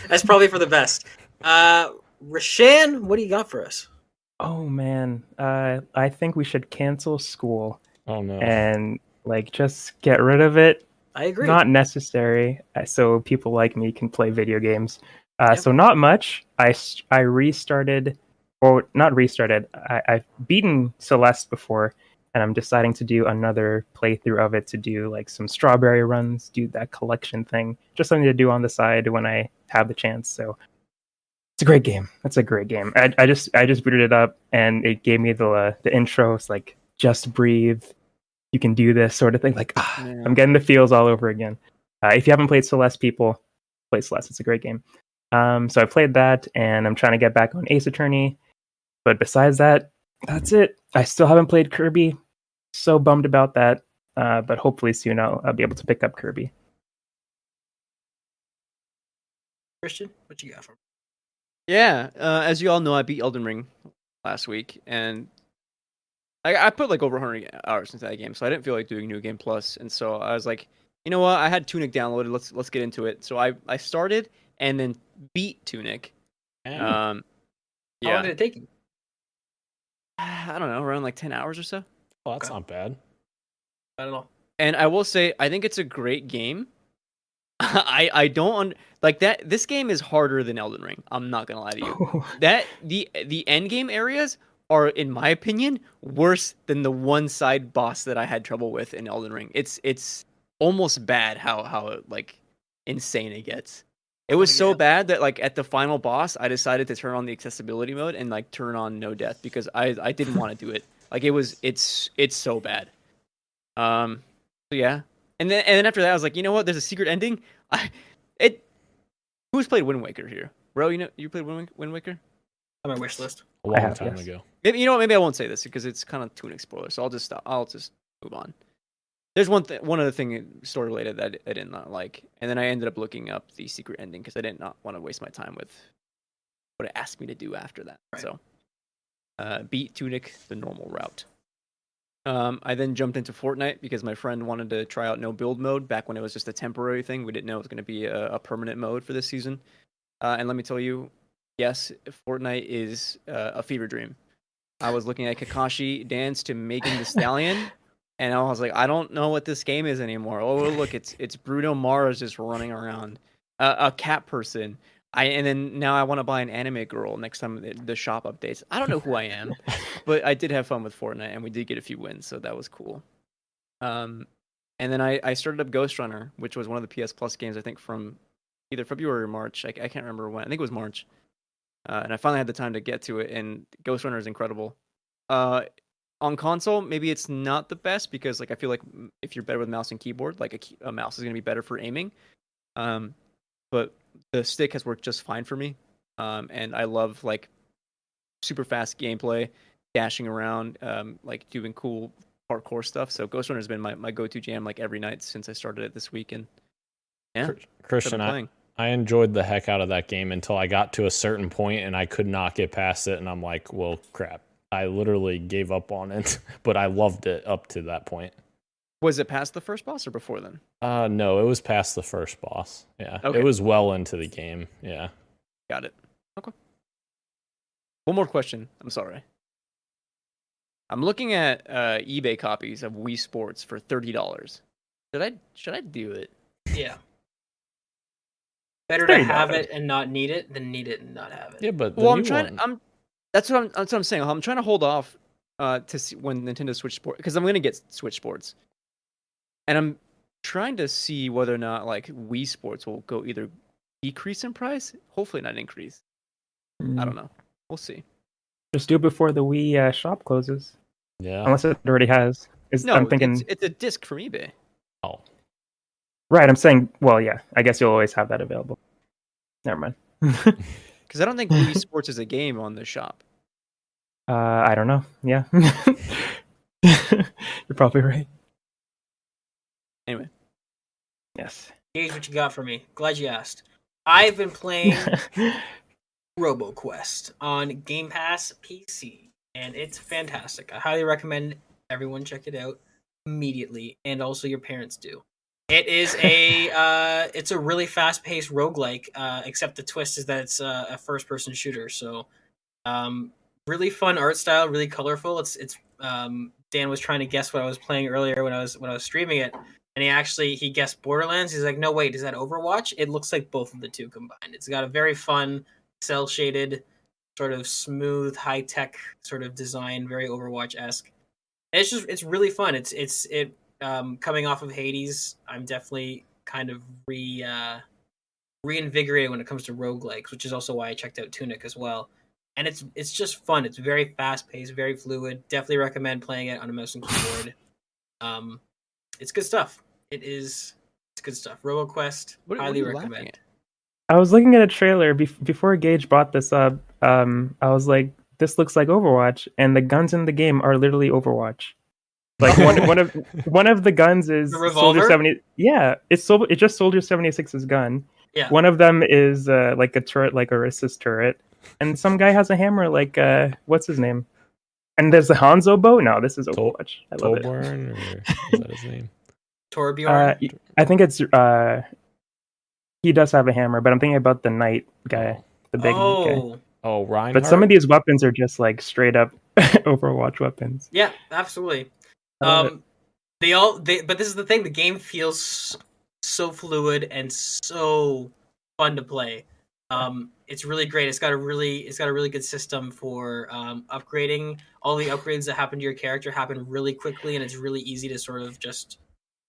That's probably for the best. Rashan, what do you got for us? Oh man, I think we should cancel school Oh no. and like just get rid of it. I agree. Not necessary, so people like me can play video games. Yep. So not much. I restarted, or not restarted. I've beaten Celeste before, and I'm deciding to do another playthrough of it to do like some strawberry runs, do that collection thing, just something to do on the side when I have the chance. So it's a great game. It's a great game. I just booted it up, and it gave me the intro. It's like just breathe. You can do this sort of thing. Like Yeah. I'm getting the feels all over again. If you haven't played Celeste, people play Celeste. It's a great game. So I played that, and I'm trying to get back on Ace Attorney. But besides that, that's it. I still haven't played Kirby. So bummed about that. But hopefully soon I'll be able to pick up Kirby. Christian, what you got for me? Yeah, as you all know, I beat Elden Ring last week, and I put like over 100 hours into that game, so I didn't feel like doing New Game Plus, and so I was like, you know what? I had Tunic downloaded. Let's get into it. So I started and then beat Tunic. How Yeah, long did it take you? I don't know, around like 10 hours or so. Well, that's Okay. not bad. I don't know. And I will say, I think it's a great game. I don't like that. This game is harder than Elden Ring. I'm not gonna lie to you. That the end game areas are, in my opinion, worse than the one side boss that I had trouble with in Elden Ring. It's almost bad how like insane it gets. It was so Yeah. bad that like at the final boss, I decided to turn on the accessibility mode and like turn on no death because I didn't want to do it. Like it's so bad. So yeah. And then after that, I was like, you know what? There's a secret ending. Who's played Wind Waker here? Bro, you played Wind Waker? On my wish list. A long have, time yes. ago. Maybe you know what? Maybe I won't say this because it's kind of Tunic spoiler. So I'll just stop. I'll just move on. There's one other thing story related that I did not like, and then I ended up looking up the secret ending because I did not want to waste my time with what it asked me to do after that. Right. So, beat Tunic the normal route. I then jumped into Fortnite because my friend wanted to try out no build mode back when it was just a temporary thing. We didn't know it was going to be a permanent mode for this season. And let me tell you, yes, Fortnite is a fever dream. I was looking at Kakashi dance to Megan Thee Stallion, and I was like, I don't know what this game is anymore. Oh, look, it's Bruno Mars just running around, a cat person. And then now I want to buy an anime girl next time the shop updates. I don't know who I am, but I did have fun with Fortnite, and we did get a few wins, so that was cool. And then I started up Ghost Runner, which was one of the PS Plus games I think from either February or March. I can't remember when. I think it was March. And I finally had the time to get to it, and Ghost Runner is incredible. On console, maybe it's not the best because like I feel like if you're better with mouse and keyboard, like a mouse is going to be better for aiming. But the stick has worked just fine for me. And I love like super fast gameplay, dashing around, like doing cool parkour stuff. So Ghost Runner has been my go-to jam like every night since I started it this week. And yeah, Christian, I enjoyed the heck out of that game until I got to a certain point and I could not get past it. And I'm like, well, crap. I literally gave up on it, but I loved it up to that point. Was it past the first boss or before then? No, it was past the first boss. Yeah, Okay. It was well into the game. Yeah. Got it. Okay. One more question. I'm sorry. I'm looking at eBay copies of Wii Sports for $30. Should I do it? Yeah. Better to $30. have it and not need it than need it and not have it. Yeah, but Well, that's what I'm saying. I'm trying to hold off to see when Nintendo Switch Sports, because I'm gonna get Switch Sports, and I'm trying to see whether or not like Wii Sports will go either decrease in price, hopefully not increase. I don't know. We'll see. Just do it before the Wii shop closes, Yeah. unless it already has. No, I'm thinking. it's a disc from eBay. Oh. Right, I'm saying. Well, yeah. I guess you'll always have that available. Never mind. Because I don't think Wii Sports is a game on the shop. I don't know. Yeah. You're probably right. Anyway. Yes. Gage, what you got for me? Glad you asked. I've been playing RoboQuest on Game Pass PC, and it's fantastic. I highly recommend everyone check it out immediately, and also your parents do. It is it's a really fast-paced roguelike, except the twist is that it's a first-person shooter. So, really fun art style, really colorful. It's Dan was trying to guess what I was playing earlier when I was streaming it, and he guessed Borderlands. He's like, no, wait, is that Overwatch? It looks like both of the two combined. It's got a very fun, cell shaded, sort of smooth, high tech sort of design, very Overwatch esque. It's really fun. It coming off of Hades. I'm definitely kind of reinvigorated when it comes to roguelikes, which is also why I checked out Tunic as well. And it's just fun. It's very fast paced, very fluid. Definitely recommend playing it on a mouse and keyboard. Um, it's good stuff. It's good stuff. RoboQuest, What are highly you laughing recommend. at? I was looking at a trailer before Gage brought this up. I was like, "This looks like Overwatch," and the guns in the game are literally Overwatch. Like one of the guns is The Soldier revolver? 70. Yeah, it's just Soldier 76's gun. Yeah. One of them is like a turret, like Orissa's turret, and some guy has a hammer, like what's his name? And there's the Hanzo bow. No, this is Overwatch. I love it. Torbjorn, or is that his name? Torbjorn. I think it's he does have a hammer, but I'm thinking about the knight guy, the big guy. Oh, Reinhardt. But some of these weapons are just like straight up Overwatch weapons. Yeah, absolutely. I love it. But this is the thing, the game feels so fluid and so fun to play. It's really great. It's got a really good system for upgrading. All the upgrades that happen to your character happen really quickly, and it's really easy to sort of just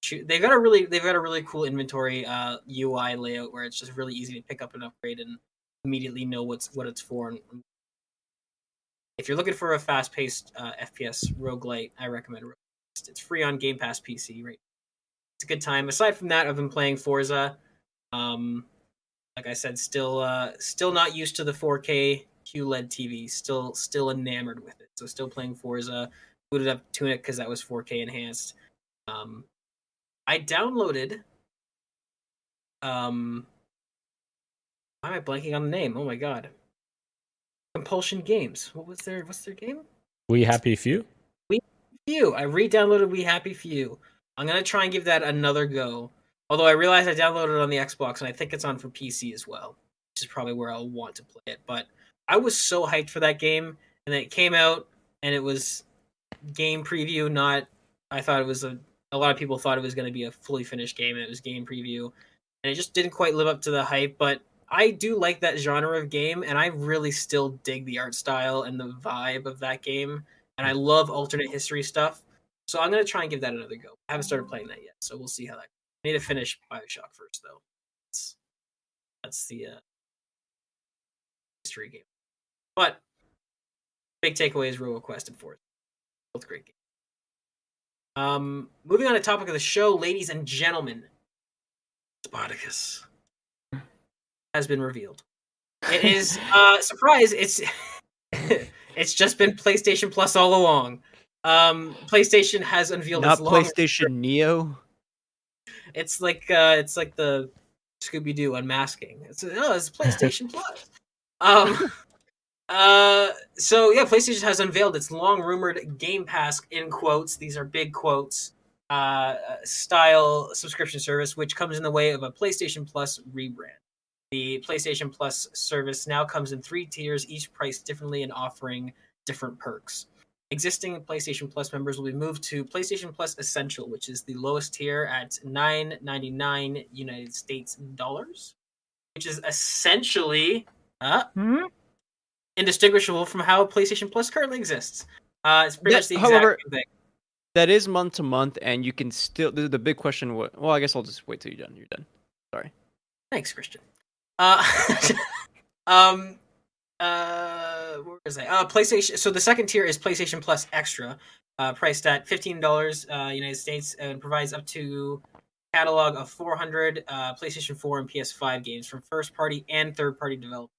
shoot. They've got a really cool inventory UI layout where it's just really easy to pick up an upgrade and immediately know what it's for. And if you're looking for a fast-paced FPS roguelite, I recommend RogueQuest. It's free on Game Pass PC, right? It's a good time. Aside from that, I've been playing Forza. Like I said, still not used to the 4K QLED TV. Still enamored with it. So still playing Forza. Booted up Tunic because that was 4K enhanced. I downloaded. Why am I blanking on the name? Oh my god. Compulsion Games. What's their game? We Happy Few. We Happy Few. I re-downloaded We Happy Few. I'm gonna try and give that another go. Although I realize I downloaded it on the Xbox and I think it's on for PC as well, which is probably where I'll want to play it. But I was so hyped for that game, and then it came out and it was game preview. Not, I thought it was a lot of people thought it was going to be a fully finished game, and it was game preview, and it just didn't quite live up to the hype. But I do like that genre of game, and I really still dig the art style and the vibe of that game, and I love alternate history stuff. So I'm gonna try and give that another go. I haven't started playing that yet, so we'll see how that goes. I need to finish BioShock first, though. That's the history game. But big takeaway is RoboQuest and Forza. Both great games. Moving on to topic of the show, ladies and gentlemen, Spartacus has been revealed. It is surprise. It's just been PlayStation Plus all along. PlayStation has unveiled Not its long PlayStation Neo. It's like the Scooby Doo unmasking. It's PlayStation Plus. So yeah, PlayStation has unveiled its long rumored Game Pass, in quotes, these are big quotes, style subscription service, which comes in the way of a PlayStation Plus rebrand. The PlayStation Plus service now comes in 3 tiers, each priced differently and offering different perks. Existing PlayStation Plus members will be moved to PlayStation Plus Essential, which is the lowest tier at $9.99 United States dollars, which is essentially indistinguishable from how PlayStation Plus currently exists. It's pretty much the exact same thing. That is month to month, and you can still. The big question. Well, I guess I'll just wait till you're done. You're done. Sorry. Thanks, Christian. Where is that? PlayStation. So the second tier is PlayStation Plus Extra, priced at $15 United States, and provides up to a catalog of 400 PlayStation 4 and PS5 games from first-party and third-party developers.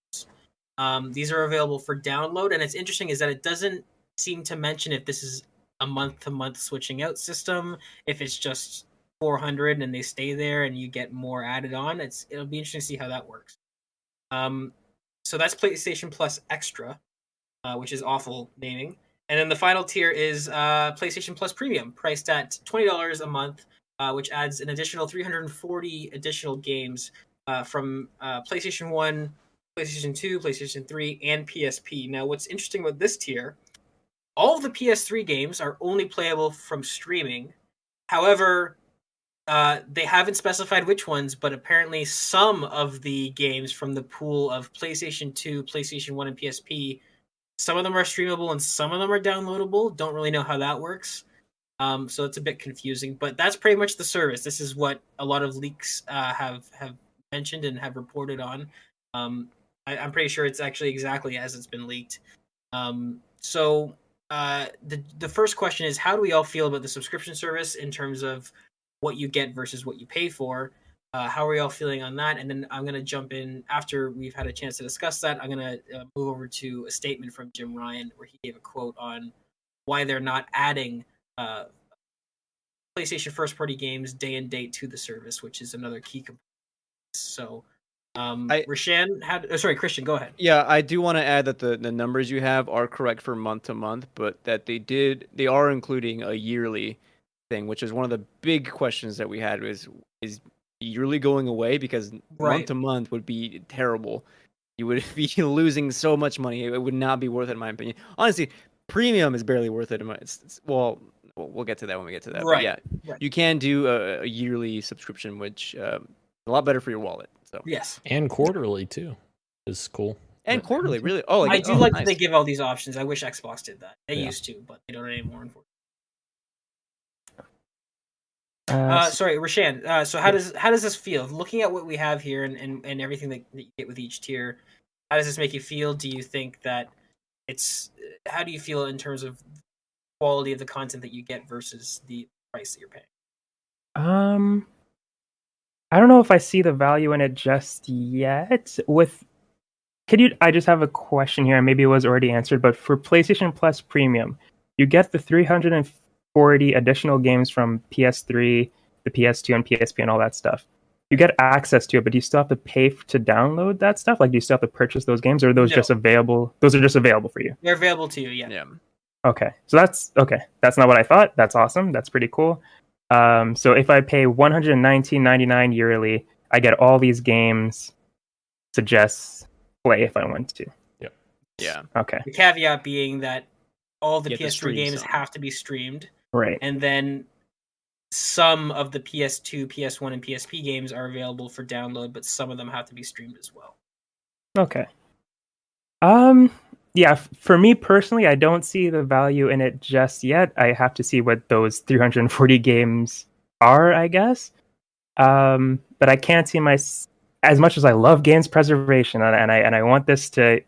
These are available for download, and it's interesting is that it doesn't seem to mention if this is a month-to-month switching out system, if it's just 400 and they stay there and you get more added on. It'll be interesting to see how that works. So that's PlayStation Plus Extra, which is awful naming. And then the final tier is PlayStation Plus Premium, priced at $20 a month, which adds an additional 340 additional games from PlayStation 1 PlayStation 2, PlayStation 3, and PSP. Now, what's interesting about this tier, all of the PS3 games are only playable from streaming. However, they haven't specified which ones, but apparently some of the games from the pool of PlayStation 2, PlayStation 1, and PSP, some of them are streamable and some of them are downloadable. Don't really know how that works. So it's a bit confusing, but that's pretty much the service. This is what a lot of leaks have mentioned and have reported on. I'm pretty sure it's actually exactly as it's been leaked. So the first question is, how do we all feel about the subscription service in terms of what you get versus what you pay for? How are we all feeling on that? And then I'm going to jump in after we've had a chance to discuss that. I'm going to move over to a statement from Jim Ryan where he gave a quote on why they're not adding PlayStation first party games day and date to the service, which is another key component. So, Christian, go ahead. Yeah, I do want to add that the numbers you have are correct for month to month, but that they are including a yearly thing, which is one of the big questions that we had is yearly going away, because month to month would be terrible. You would be losing so much money. It would not be worth it, in my opinion. Honestly, premium is barely worth it. Well, we'll get to that when we get to that. Right. But yeah, you can do a yearly subscription, which a lot better for your wallet. So yes, and quarterly too is cool. And quarterly, really. I do like that they give all these options. I wish Xbox did that. They used to, but they don't anymore, unfortunately. Sorry, Rashan. So how does this feel? Looking at what we have here and everything that you get with each tier, how does this make you feel? Do you think that how do you feel in terms of quality of the content that you get versus the price that you're paying? I don't know if I see the value in it just yet. I just have a question here, and maybe it was already answered, but for PlayStation Plus Premium, you get the 340 additional games from PS3, the PS2, and PSP, and all that stuff. You get access to it, but do you still have to pay to download that stuff? Like, do you still have to purchase those games, or are those just available? Those are just available for you. They're available to you, yeah. Okay, so that's okay. That's not what I thought. That's awesome. That's pretty cool. So if I pay $119.99 yearly, I get all these games to just play if I want to. Yep. Yeah. Okay. The caveat being that all the PS3 games have to be streamed. Right. And then some of the PS2, PS1, and PSP games are available for download, but some of them have to be streamed as well. Okay. Yeah, for me personally, I don't see the value in it just yet. I have to see what those 340 games are, I guess. But I can't see as much as I love games preservation, and I want this to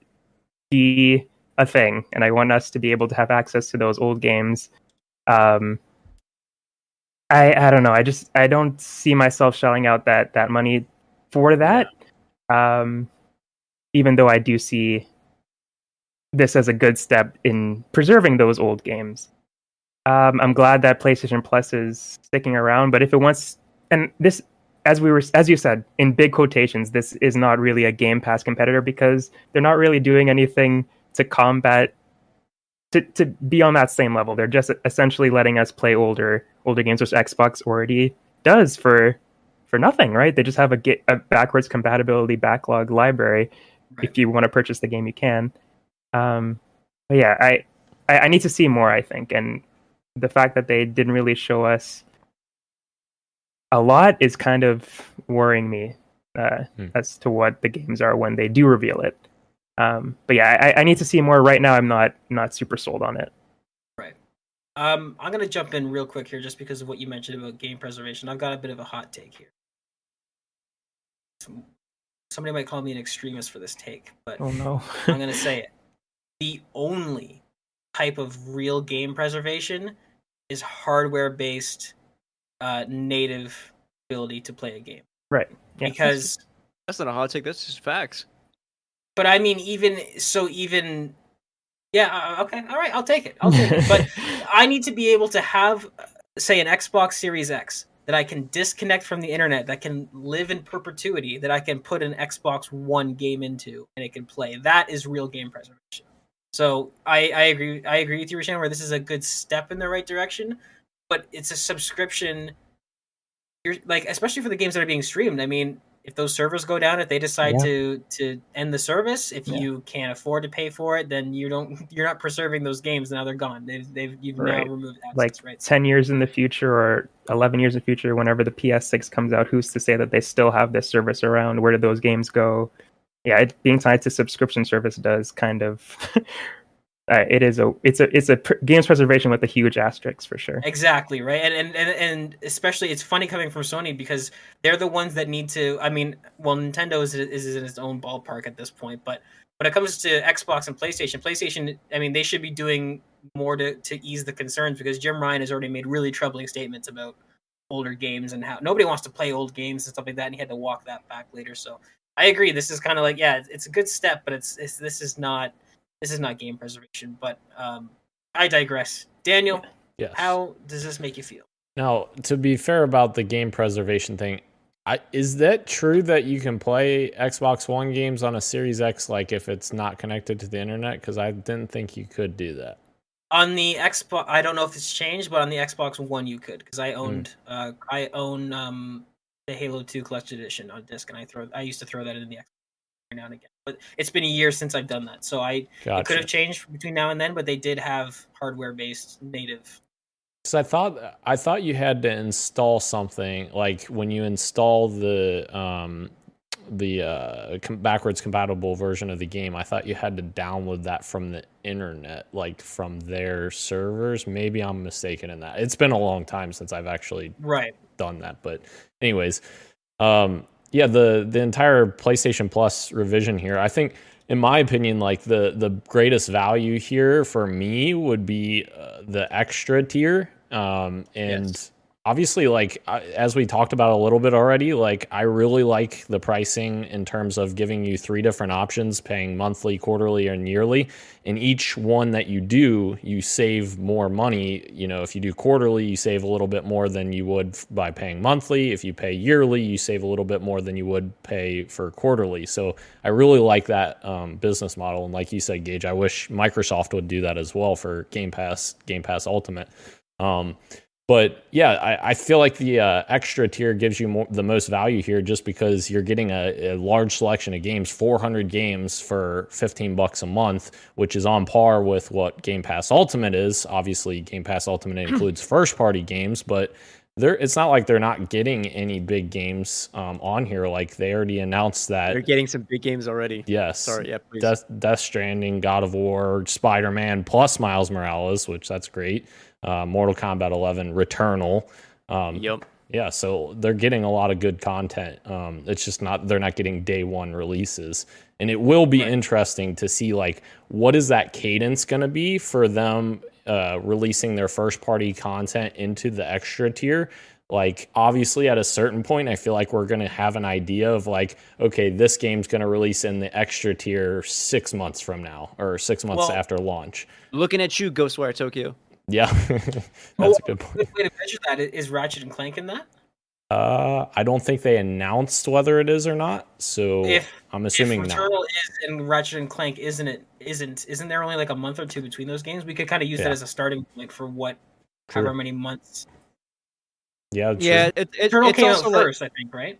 be a thing, and I want us to be able to have access to those old games. I don't know. I don't see myself shelling out that money for that. Yeah. Even though I do see this as a good step in preserving those old games. I'm glad that PlayStation Plus is sticking around, but if it wants, and this, as you said, in big quotations, this is not really a Game Pass competitor because they're not really doing anything to combat, to be on that same level. They're just essentially letting us play older games, which Xbox already does for nothing, right? They just have a backwards compatibility backlog library. Right. If you want to purchase the game, you can. But yeah, I need to see more, I think, and the fact that they didn't really show us a lot is kind of worrying me as to what the games are when they do reveal it. But yeah, I need to see more. Right now, I'm not super sold on it. Right. I'm going to jump in real quick here just because of what you mentioned about game preservation. I've got a bit of a hot take here. Somebody might call me an extremist for this take, but oh no. I'm going to say it. The only type of real game preservation is hardware-based native ability to play a game. Right. Yeah. Because that's not a hot take, that's just facts. But I mean, yeah, okay, all right, I'll take it. But I need to be able to have, say, an Xbox Series X that I can disconnect from the internet, that can live in perpetuity, that I can put an Xbox One game into and it can play. That is real game preservation. So I agree with you, Rashan, where this is a good step in the right direction, but it's a subscription. You're like, especially for the games that are being streamed. I mean, if those servers go down, if they decide Yeah. to end the service, if Yeah. you can't afford to pay for it, then you're not preserving those games. Now they're gone. You've now Right. removed Like access, right? So, 10 years in the future or 11 years in the future, whenever the PS6 comes out, who's to say that they still have this service around? Where did those games go? Yeah, being tied to subscription service does kind of games preservation with a huge asterisk for sure. exactly, right. And especially it's funny coming from Sony because they're the ones that need to. I mean, well, Nintendo is in its own ballpark at this point, but when it comes to Xbox and PlayStation, I mean, they should be doing more to ease the concerns because Jim Ryan has already made really troubling statements about older games and how nobody wants to play old games and stuff like that, and he had to walk that back later. So I agree. This is kind of like, yeah, it's a good step, but this is not game preservation. But I digress. Daniel, Yes. how does this make you feel? Now, to be fair about the game preservation thing, is that true that you can play Xbox One games on a Series X, like if it's not connected to the internet? Because I didn't think you could do that. On the Xbox, I don't know if it's changed, but on the Xbox One you could because I own the Halo 2 Collector's Edition on disc, and I used to throw that in the Xbox every now and again. But it's been a year since I've done that, so it could Gotcha. have changed between now and then. But they did have hardware based native. So I thought you had to install something like when you install the backwards compatible version of the game. I thought you had to download that from the internet, like from their servers. Maybe I'm mistaken in that. It's been a long time since I've actually done that. But anyways, yeah, the entire PlayStation Plus revision here, I think, in my opinion, like the greatest value here for me would be the extra tier. Yes. Obviously, like as we talked about a little bit already, like I really like the pricing in terms of giving you 3 different options, paying monthly, quarterly, and yearly. And each one that you do, you save more money. You know, if you do quarterly, you save a little bit more than you would by paying monthly. If you pay yearly, you save a little bit more than you would pay for quarterly. So I really like that business model. And like you said, Gage, I wish Microsoft would do that as well for Game Pass Ultimate. But yeah, I feel like the extra tier gives you the most value here just because you're getting a large selection of games, 400 games for $15 a month, which is on par with what Game Pass Ultimate is. Obviously, Game Pass Ultimate includes first-party games, but it's not like they're not getting any big games on here. Like they already announced that they're getting some big games already. Yes. Sorry, yeah, please. Death Stranding, God of War, Spider-Man plus Miles Morales, which that's great. Mortal Kombat 11, Returnal. Yep. Yeah, so they're getting a lot of good content. It's just they're not getting day one releases. And it will be interesting to see like what is that cadence going to be for them releasing their first party content into the extra tier. Like obviously at a certain point, I feel like we're going to have an idea of like, okay, this game's going to release in the extra tier 6 months from now or 6 months after launch. Looking at you, Ghostwire Tokyo. Yeah, that's a good point. A good way to measure that is Ratchet and Clank in that. I don't think they announced whether it is or not, so I'm assuming if Returnal is and Ratchet and Clank isn't there only like a month or two between those games? We could kind of use that as a starting point for however many months. Yeah, true. Yeah. Returnal came out first, I think, right?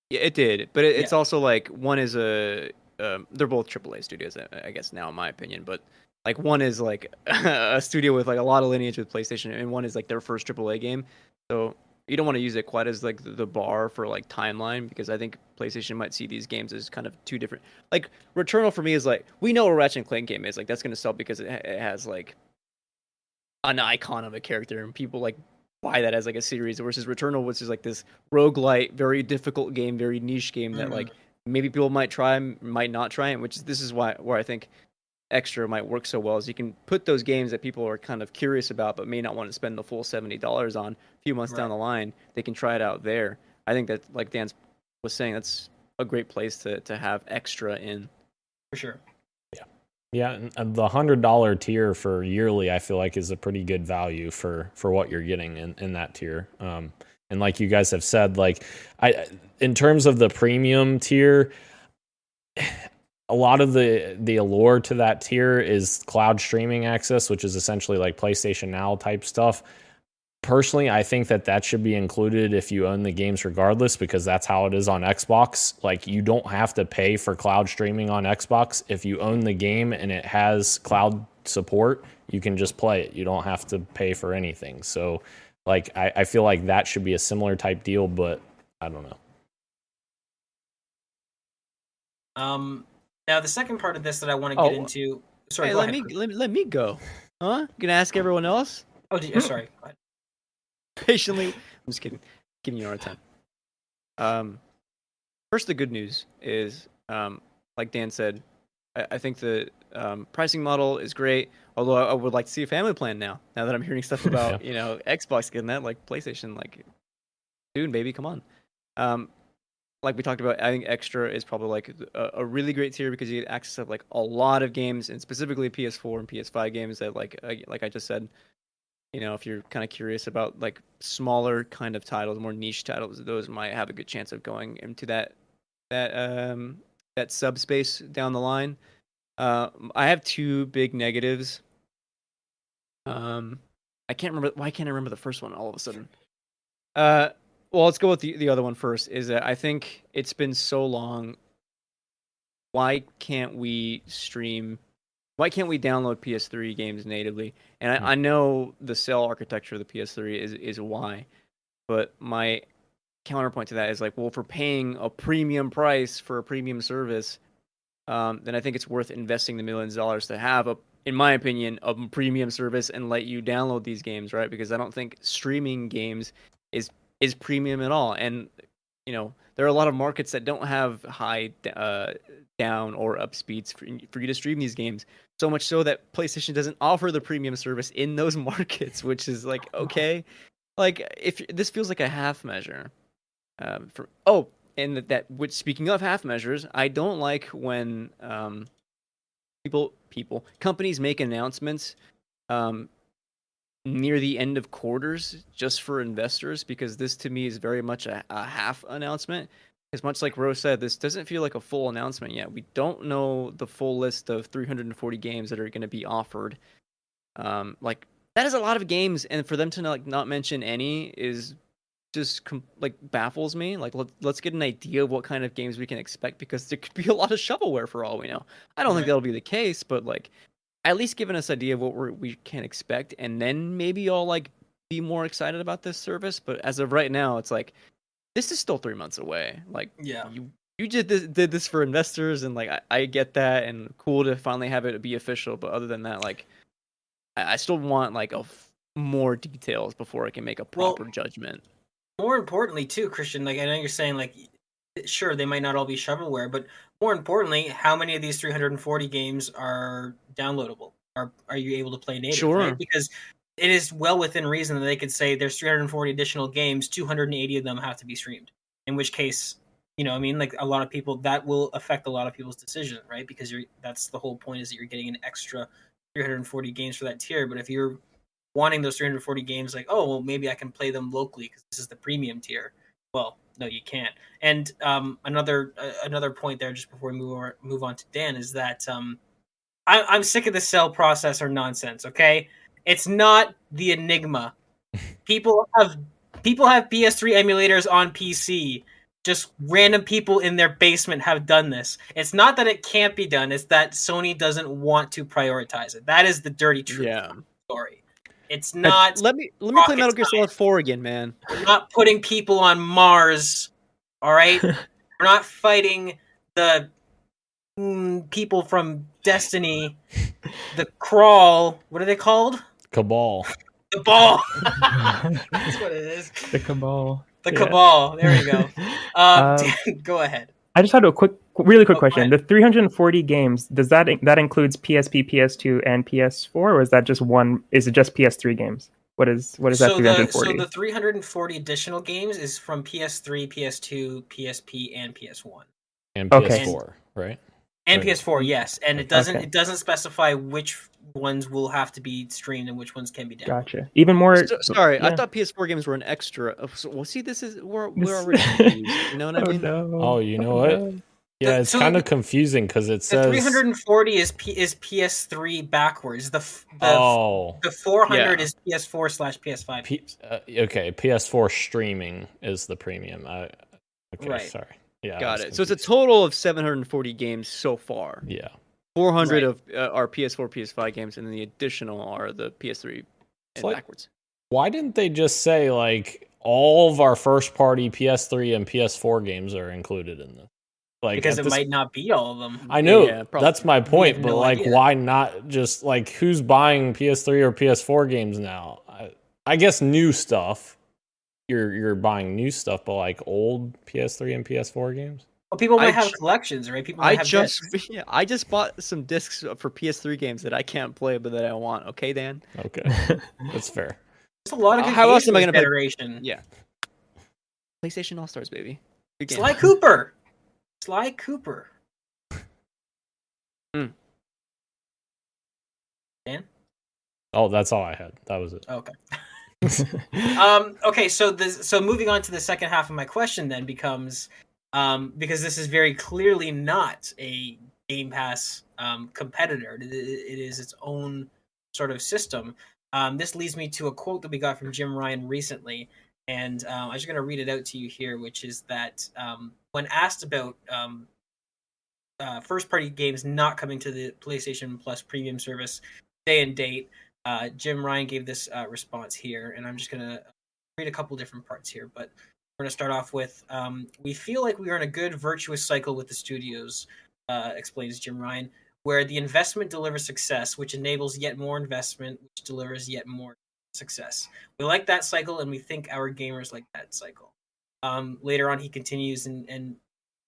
Yeah, it did, but it's also like one is they're both AAA studios, I guess now in my opinion, but. Like one is like a studio with like a lot of lineage with PlayStation, and one is like their first AAA game. So you don't want to use it quite as like the bar for like timeline because I think PlayStation might see these games as kind of two different. Like Returnal for me is like we know a Ratchet and Clank game is like that's going to sell because it has like an icon of a character and people like buy that as like a series. Versus Returnal, which is like this roguelite, very difficult game, very niche game that like maybe people might try, might not try, and this is where I think. Extra might work so well is you can put those games that people are kind of curious about but may not want to spend the full $70 on a few months down the line. They can try it out there. I think that, like Dan was saying, that's a great place to have extra in. For sure. Yeah, and the $100 tier for yearly, I feel like is a pretty good value for what you're getting in that tier. And like you guys have said, like in terms of the premium tier. A lot of the allure to that tier is cloud streaming access, which is essentially like PlayStation Now type stuff. personally, I think that should be included if you own the games regardless, because that's how it is on Xbox. Like, you don't have to pay for cloud streaming on Xbox. If you own the game and it has cloud support, you can just play it. You don't have to pay for anything. So, like, I feel like that should be a similar type deal, but I don't know. Now the second part of this that I want to get into. Sorry, hey, go let ahead, me Chris. let me go. Huh? Gonna ask everyone else? Oh, sorry. Go ahead. Patiently. I'm just kidding. Giving you a hard time. First, the good news is, like Dan said, I think the pricing model is great. Although I would like to see a family plan now. Now that I'm hearing stuff about Xbox getting that, like PlayStation, like soon, baby, come on. Like we talked about, I think Extra is probably like a really great tier because you get access to like a lot of games, and specifically PS4 and PS5 games that like I just said. If you're kind of curious about like smaller kind of titles, more niche titles, those might have a good chance of going into that subspace down the line. I have two big negatives. I can't remember. Why can't I remember the first one all of a sudden? Well, let's go with the other one first. Is that I think it's been so long. Why can't we stream? Why can't we download PS3 games natively? And I know the cell architecture of the PS3 is why, but my counterpoint to that is like, well, if we're paying a premium price for a premium service, then I think it's worth investing the millions of dollars to have in my opinion, a premium service and let you download these games, right? Because I don't think streaming games is premium at all. And there are a lot of markets that don't have high down or up speeds for you to stream these games. So much so that PlayStation doesn't offer the premium service in those markets, which is like, okay, like if this feels like a half measure. Which speaking of half measures, I don't like when companies make announcements near the end of quarters just for investors, because this to me is very much a half announcement. As much like Rose said, this doesn't feel like a full announcement yet. We don't know the full list of 340 games that are going to be offered. Like that is a lot of games, and for them to not mention any is just baffles me. Like let's get an idea of what kind of games we can expect, because there could be a lot of shovelware for all we know. I don't think that'll be the case, but like at least giving us an idea of what we can expect, and then maybe I'll like be more excited about this service. But as of right now, it's like this is still 3 months away. Like you did this for investors, and like I get that, and cool to finally have it be official. But other than that, like I still want like more details before I can make a proper judgment. More importantly, too, Christian, like I know you're saying, like sure they might not all be shovelware, but more importantly, how many of these 340 games are downloadable? Are you able to play native? Sure. Right? Because it is well within reason that they could say there's 340 additional games, 280 of them have to be streamed. In which case, like a lot of people, that will affect a lot of people's decision, right? Because that's the whole point, is that you're getting an extra 340 games for that tier. But if you're wanting those 340 games, like, oh, well, maybe I can play them locally because this is the premium tier. Well, no, you can't. And another point there, just before we move on to Dan, is that I'm sick of the cell processor nonsense. Okay, it's not the Enigma. People have PS3 emulators on PC. Just random people in their basement have done this. It's not that it can't be done. It's that Sony doesn't want to prioritize it. That is the dirty truth of the story. It's not. Let me play Metal Gear Solid 4 again, man. We're not putting people on Mars. All right, we're not fighting the people from Destiny, the Crawl. What are they called? Cabal. The Ball. That's what it is. The Cabal. The Cabal. There we go. Go ahead. I just had a really quick question. The 340 games, does that includes PSP, PS2, and PS4, or is that just one? Is it just PS3 games? What is that 340? So the 340 additional games is from PS3, PS2, PSP, and PS1. And PS4, right? And PS4, yes. And it doesn't specify which ones will have to be streamed and which ones can be downloaded. Gotcha. Even more. Sorry, I thought PS4 games were an extra. So, well, see, we're already confused. You know what I mean? No. Oh, you know what? Yeah, it's So kind of confusing because it the says 340 is PS3 backwards. oh, The 400 Yeah. is PS4/PS5 games. okay, PS4 streaming is the premium. Okay, Right. sorry. Yeah, I Got was it. So it's a confused. total of 740 games so far. Yeah. 400 Right. of are PS4, PS5 games, and then the additional are the PS3 and like- backwards. Why didn't they just say like all of our first party PS3 and PS4 games are included in this? Like Because at it this, might not be all of them. I know Yeah, probably. that's my point, have but no like, idea. why not just like who's buying PS3 or PS4 games now? I guess new stuff. You're buying new stuff, but like old PS3 and PS4 games. Well, people might I have j- collections, right? People might have discs. I just bought some discs for PS3 games that I can't play but that I want. Okay, Dan. Okay, that's fair. There's a lot of good How games else am I this gonna play- generation. Yeah. PlayStation All Stars, baby. Good game. Sly Cooper. Sly Cooper. Mm. Dan? Oh, that's all I had. That was it. Okay. Okay, so moving on to the second half of my question then becomes because this is very clearly not a Game Pass competitor. It is its own sort of system. This leads me to a quote that we got from Jim Ryan recently, and I'm just going to read it out to you here, which is that when asked about first-party games not coming to the PlayStation Plus premium service day and date, Jim Ryan gave this response here, and I'm just going to read a couple different parts here, but we're going to start off with, we feel like we are in a good virtuous cycle with the studios, explains Jim Ryan, where the investment delivers success, which enables yet more investment, which delivers yet more success. We like that cycle, and we think our gamers like that cycle. Later on, he continues, and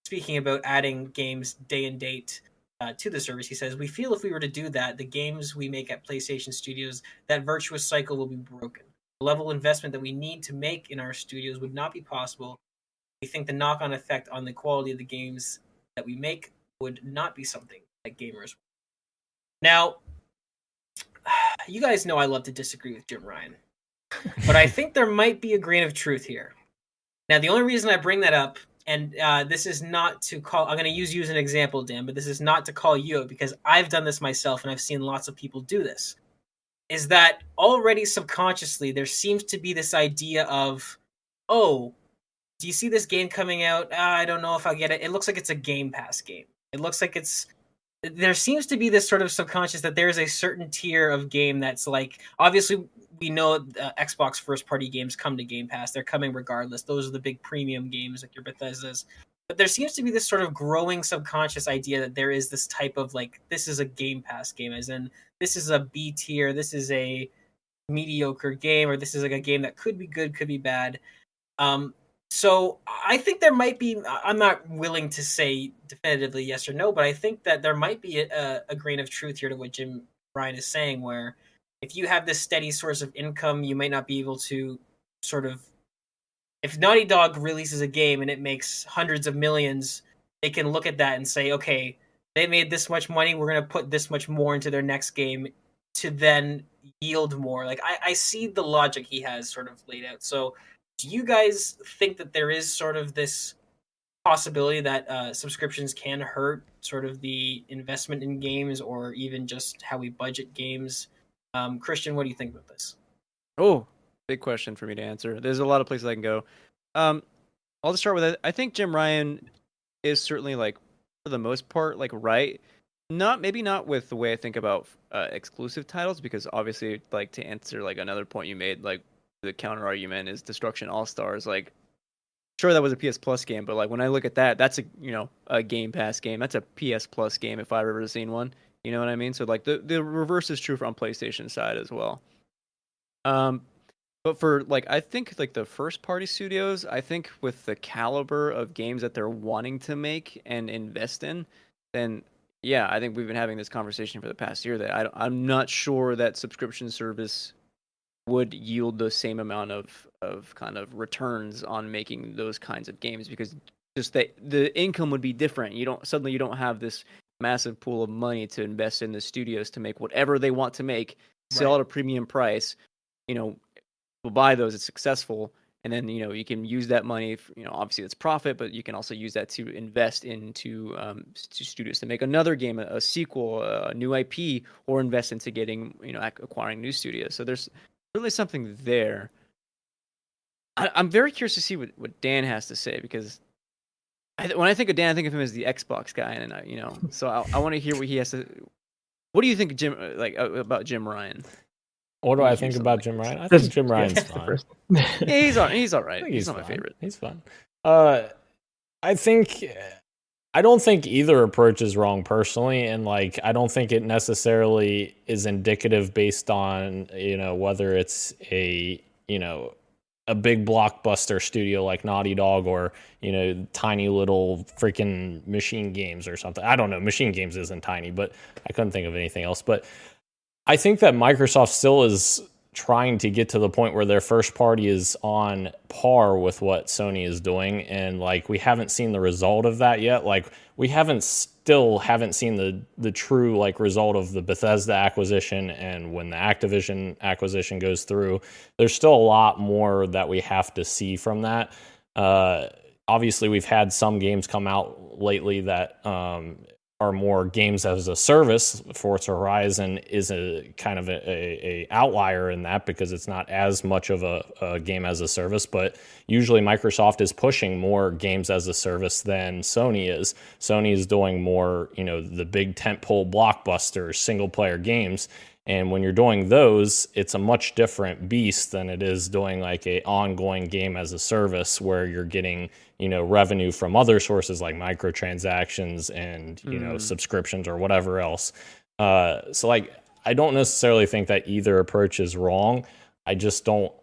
speaking about adding games day and date to the service, he says, we feel if we were to do that, the games we make at PlayStation Studios, that virtuous cycle will be broken. The level of investment that we need to make in our studios would not be possible. We think the knock-on effect on the quality of the games that we make would not be something that gamers. Now, you guys know I love to disagree with Jim Ryan, but I think there might be a grain of truth here. Now, the only reason I bring that up, and this is not to call, I'm going to use you as an example, Dan, but this is not to call you out because I've done this myself and I've seen lots of people do this, is that already subconsciously there seems to be this idea of, oh, do you see this game coming out? I don't know if I'll get it. It looks like it's a Game Pass game. It looks like it's... There seems to be this sort of subconscious that there's a certain tier of game that's like... Obviously, we know Xbox first-party games come to Game Pass. They're coming regardless. Those are the big premium games like your Bethesdas. But there seems to be this sort of growing subconscious idea that there is this type of like, this is a Game Pass game, as in this is a B tier, this is a mediocre game, or this is like a game that could be good, could be bad. So I think there might be, I'm not willing to say definitively yes or no, but I think that there might be a grain of truth here to what Jim Ryan is saying, where if you have this steady source of income, you might not be able to sort of, if Naughty Dog releases a game and it makes hundreds of millions, they can look at that and say, okay, they made this much money, we're going to put this much more into their next game to then yield more. Like, I see the logic he has sort of laid out. So do you guys think that there is sort of this possibility that subscriptions can hurt sort of the investment in games or even just how we budget games? Christian, what do you think about this? Oh, big question for me to answer. There's a lot of places I can go. I'll just start with it. I think Jim Ryan is certainly, like, for the most part, like, right. Maybe not with the way I think about exclusive titles, because obviously, like, to answer like another point you made, like, the counter argument is Destruction All Stars. Like, sure, that was a PS Plus game, but like when I look at that, that's a Game Pass game. That's a PS Plus game if I've ever seen one. You know what I mean? So like the reverse is true on PlayStation side as well. But for like, I think like the first party studios, I think with the caliber of games that they're wanting to make and invest in, then yeah, I think we've been having this conversation for the past year that I'm not sure that subscription service would yield the same amount of kind of returns on making those kinds of games, because just the income would be different. You don't have this massive pool of money to invest in the studios to make whatever they want to make, sell at a premium price. We'll buy those, it's successful, and and then you can use that money. Obviously it's profit, but you can also use that to invest into to studios to make another game, a sequel, a new IP, or invest into getting acquiring new studios. So there's really something there. I'm very curious to see what Dan has to say, because when I think of Dan, I think of him as the Xbox guy, and so I want to hear what he has to. What do you think, Jim? About Jim Ryan? What do I think about Jim Ryan? I think Jim Ryan's fine. Yeah, he's all right. He's not my favorite. He's fun. I don't think either approach is wrong personally, and I don't think it necessarily is indicative based on whether it's a big blockbuster studio like Naughty Dog or tiny little freaking Machine Games or something. I don't know. Machine Games isn't tiny, but I couldn't think of anything else. But I think that Microsoft still is trying to get to the point where their first party is on par with what Sony is doing, and we haven't seen the result of that yet. We haven't seen the true result of the Bethesda acquisition, and when the Activision acquisition goes through, there's still a lot more that we have to see from that. Obviously, we've had some games come out lately that are more games as a service. Forza Horizon is a kind of a outlier in that, because it's not as much of a game as a service, but usually Microsoft is pushing more games as a service than Sony is. Sony is doing more, the big tentpole blockbusters, single player games. And when you're doing those, it's a much different beast than it is doing a ongoing game as a service, where you're getting, revenue from other sources like microtransactions and, subscriptions or whatever else. So I don't necessarily think that either approach is wrong. I don't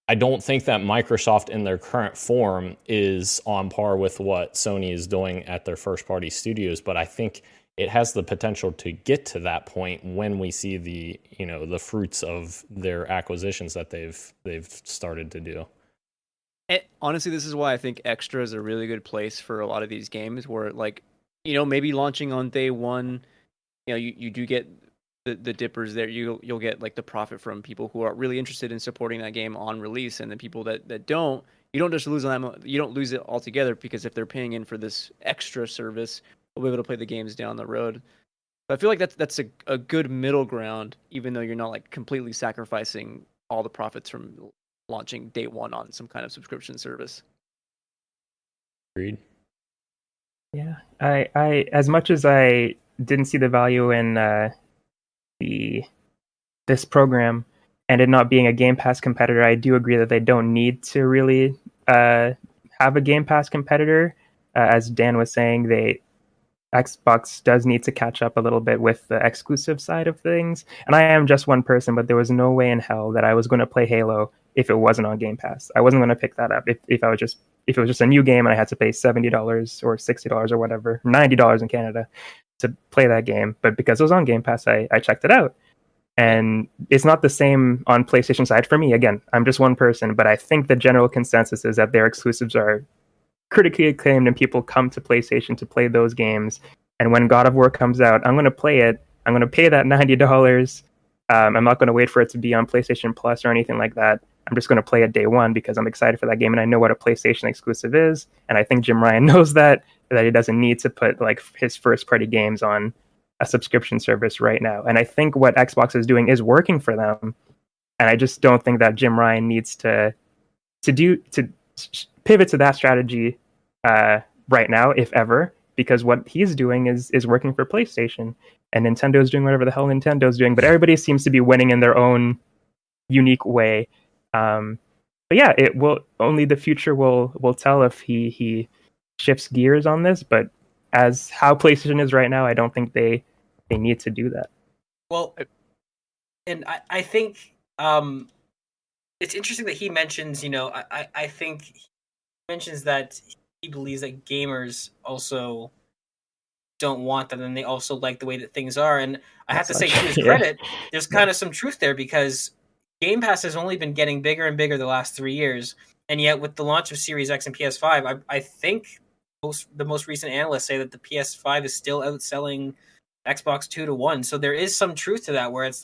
think that Microsoft in their current form is on par with what Sony is doing at their first party studios, but I think it has the potential to get to that point when we see the fruits of their acquisitions that they've started to do. Honestly, this is why I think Extra is a really good place for a lot of these games, where maybe launching on day one, you do get the dippers there. You'll get the profit from people who are really interested in supporting that game on release, and the people that don't, you don't just lose on that. You don't lose it altogether, because if they're paying in for this extra service, we'll be able to play the games down the road. But I feel like that's a good middle ground, even though you're not completely sacrificing all the profits from launching day one on some kind of subscription service. Agreed. Yeah, I as much as I didn't see the value in this program and it not being a Game Pass competitor, I do agree that they don't need to really have a Game Pass competitor. As Dan was saying, Xbox does need to catch up a little bit with the exclusive side of things. And I am just one person, but there was no way in hell that I was going to play Halo if it wasn't on Game Pass. I wasn't going to pick that up if it was just a new game and I had to pay $70 or $60 or whatever, $90 in Canada to play that game. But because it was on Game Pass, I checked it out. And it's not the same on PlayStation side for me. Again, I'm just one person, but I think the general consensus is that their exclusives are critically acclaimed and people come to PlayStation to play those games. And when God of War comes out, I'm going to play it. I'm going to pay that $90. I'm not going to wait for it to be on PlayStation Plus or anything like that. I'm just going to play it day one because I'm excited for that game and I know what a PlayStation exclusive is. And I think Jim Ryan knows that he doesn't need to put his first party games on a subscription service right now. And I think what Xbox is doing is working for them. And I just don't think that Jim Ryan needs to pivot to that strategy right now, if ever, because what he's doing is working for PlayStation, and Nintendo's doing whatever the hell Nintendo's doing, but everybody seems to be winning in their own unique way. But yeah, it will only the future will tell if he shifts gears on this. But as how PlayStation is right now, I don't think they need to do that. Well, and I think it's interesting that he mentions, I think he mentions that he believes that gamers also don't want that, and they also like the way that things are. And I have to say, to his credit, there's kind of some truth there, because Game Pass has only been getting bigger and bigger the last 3 years, and yet with the launch of Series X and PS5, I think the most recent analysts say that the PS5 is still outselling Xbox 2-1. So there is some truth to that, where it's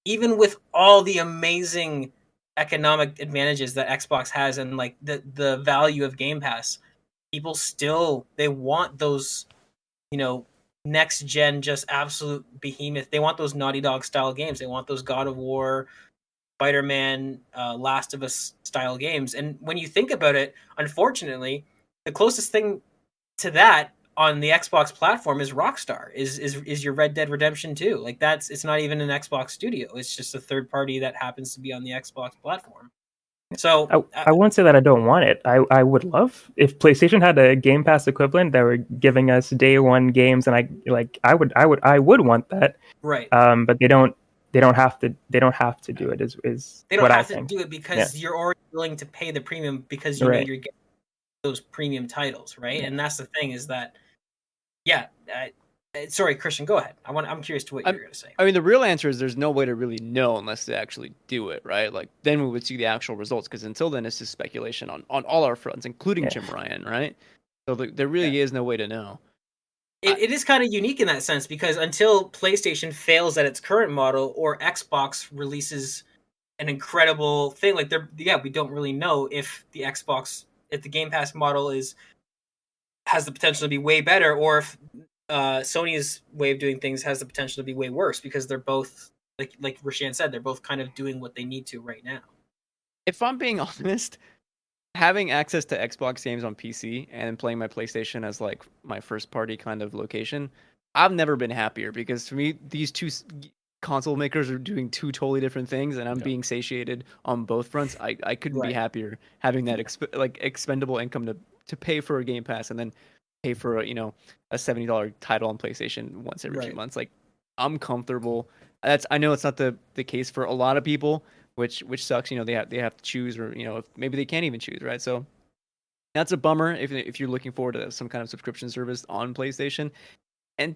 even with all the amazing economic advantages that Xbox has and like the value of Game Pass, people still they want those, next gen just absolute behemoth. They want those Naughty Dog style games. They want those God of War, Spider-Man, Last of Us style games. And when you think about it, unfortunately, the closest thing to that on the Xbox platform is Rockstar, is your Red Dead Redemption 2. Like it's not even an Xbox studio. It's just a third party that happens to be on the Xbox platform. So I won't say that I don't want it. I would love if PlayStation had a Game Pass equivalent that were giving us day one games, and I would want that. Right. But they don't have to do it. Is they don't what have I to think. do it because you're already willing to pay the premium because you know you're getting those premium titles, right? And that's the thing is that, sorry, Christian, go ahead. I'm curious to what you're going to say. I mean, the real answer is there's no way to really know unless they actually do it, right? Like, then we would see the actual results, because until then, it's just speculation on all our fronts, including Jim Ryan, right? So there really is no way to know. It is kind of unique in that sense, because until PlayStation fails at its current model or Xbox releases an incredible thing, like we don't really know if the Game Pass model has the potential to be way better, or if Sony's way of doing things has the potential to be way worse, because they're both, like Rashan said, they're both kind of doing what they need to right now. If I'm being honest, having access to Xbox games on PC and playing my PlayStation as like my first party kind of location, I've never been happier, because to me these two console makers are doing two totally different things, and I'm being satiated on both fronts. I couldn't be happier having that expendable income to pay for a Game Pass and then pay for a $70 title on PlayStation once every few months. Like, I'm comfortable. I know it's not the case for a lot of people, which sucks. They have to choose, or maybe they can't even choose, right? So that's a bummer if you're looking forward to some kind of subscription service on PlayStation. And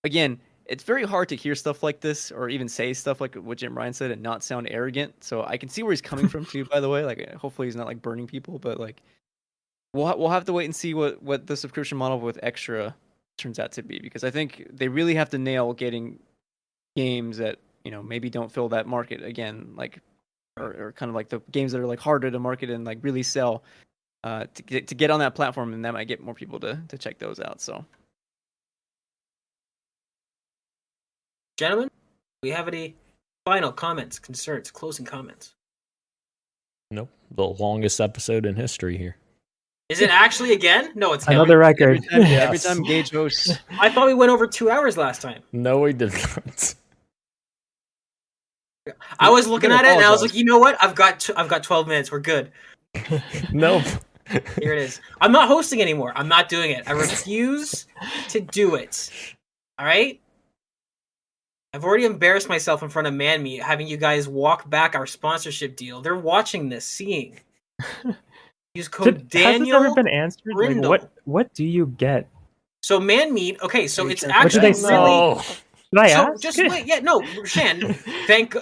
again, it's very hard to hear stuff like this, or even say stuff like what Jim Ryan said, and not sound arrogant. So I can see where he's coming from too, by the way. Like, hopefully he's not like burning people, but like, we'll have to wait and see what the subscription model with extra turns out to be, because I think they really have to nail getting games that maybe don't fill that market again, like or kind of like the games that are like harder to market and like really sell to get on that platform, and that might get more people to check those out. So, gentlemen, do we have any final comments, concerns, closing comments? Nope. The longest episode in history here. Is it actually again? No, it's another record. Every time Gage hosts. I thought we went over 2 hours last time. No, we did not. I was looking at it and I was like, you know what? I've got 12 minutes. We're good. Nope. Here it is. I'm not hosting anymore. I'm not doing it. I refuse to do it. All right? I've already embarrassed myself in front of ManMeat, having you guys walk back our sponsorship deal. They're watching this, seeing. Use code Daniel. Has this ever been answered? Like, what do you get? So ManMeat. Okay, so it's actually really. Should I ask? Just wait. Yeah, no, Shan.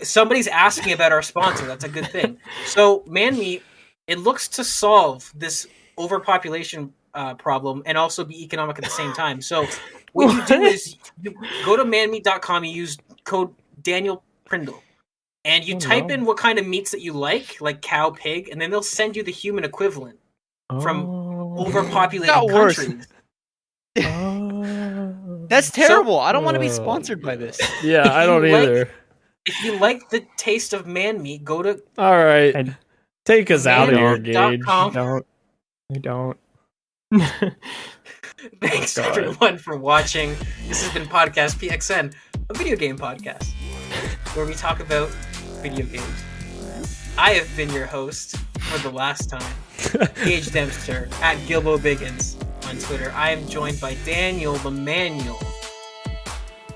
Somebody's asking about our sponsor. That's a good thing. So ManMeat, it looks to solve this overpopulation problem and also be economic at the same time. So what you do is you go to manmeat.com, you use code Daniel Prindle, and you type in what kind of meats that you like cow, pig, and then they'll send you the human equivalent from overpopulated countries. That's terrible. I don't want to be sponsored by this. Yeah, I don't either. If you like the taste of man meat, go to... All right. Take us out of here, Gage. I don't. Thanks, everyone, for watching. This has been Podcast PXN, a video game podcast, where we talk about video games. I have been your host for the last time, Gage Dempster, at Gilbo Biggins on Twitter. I am joined by Daniel the Manual,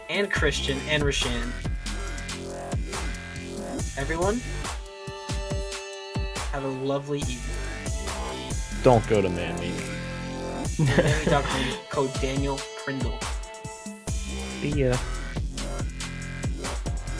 and Christian, and Rashan. Everyone, have a lovely evening. Don't go to ManMeat. Code Daniel Prindle. See ya.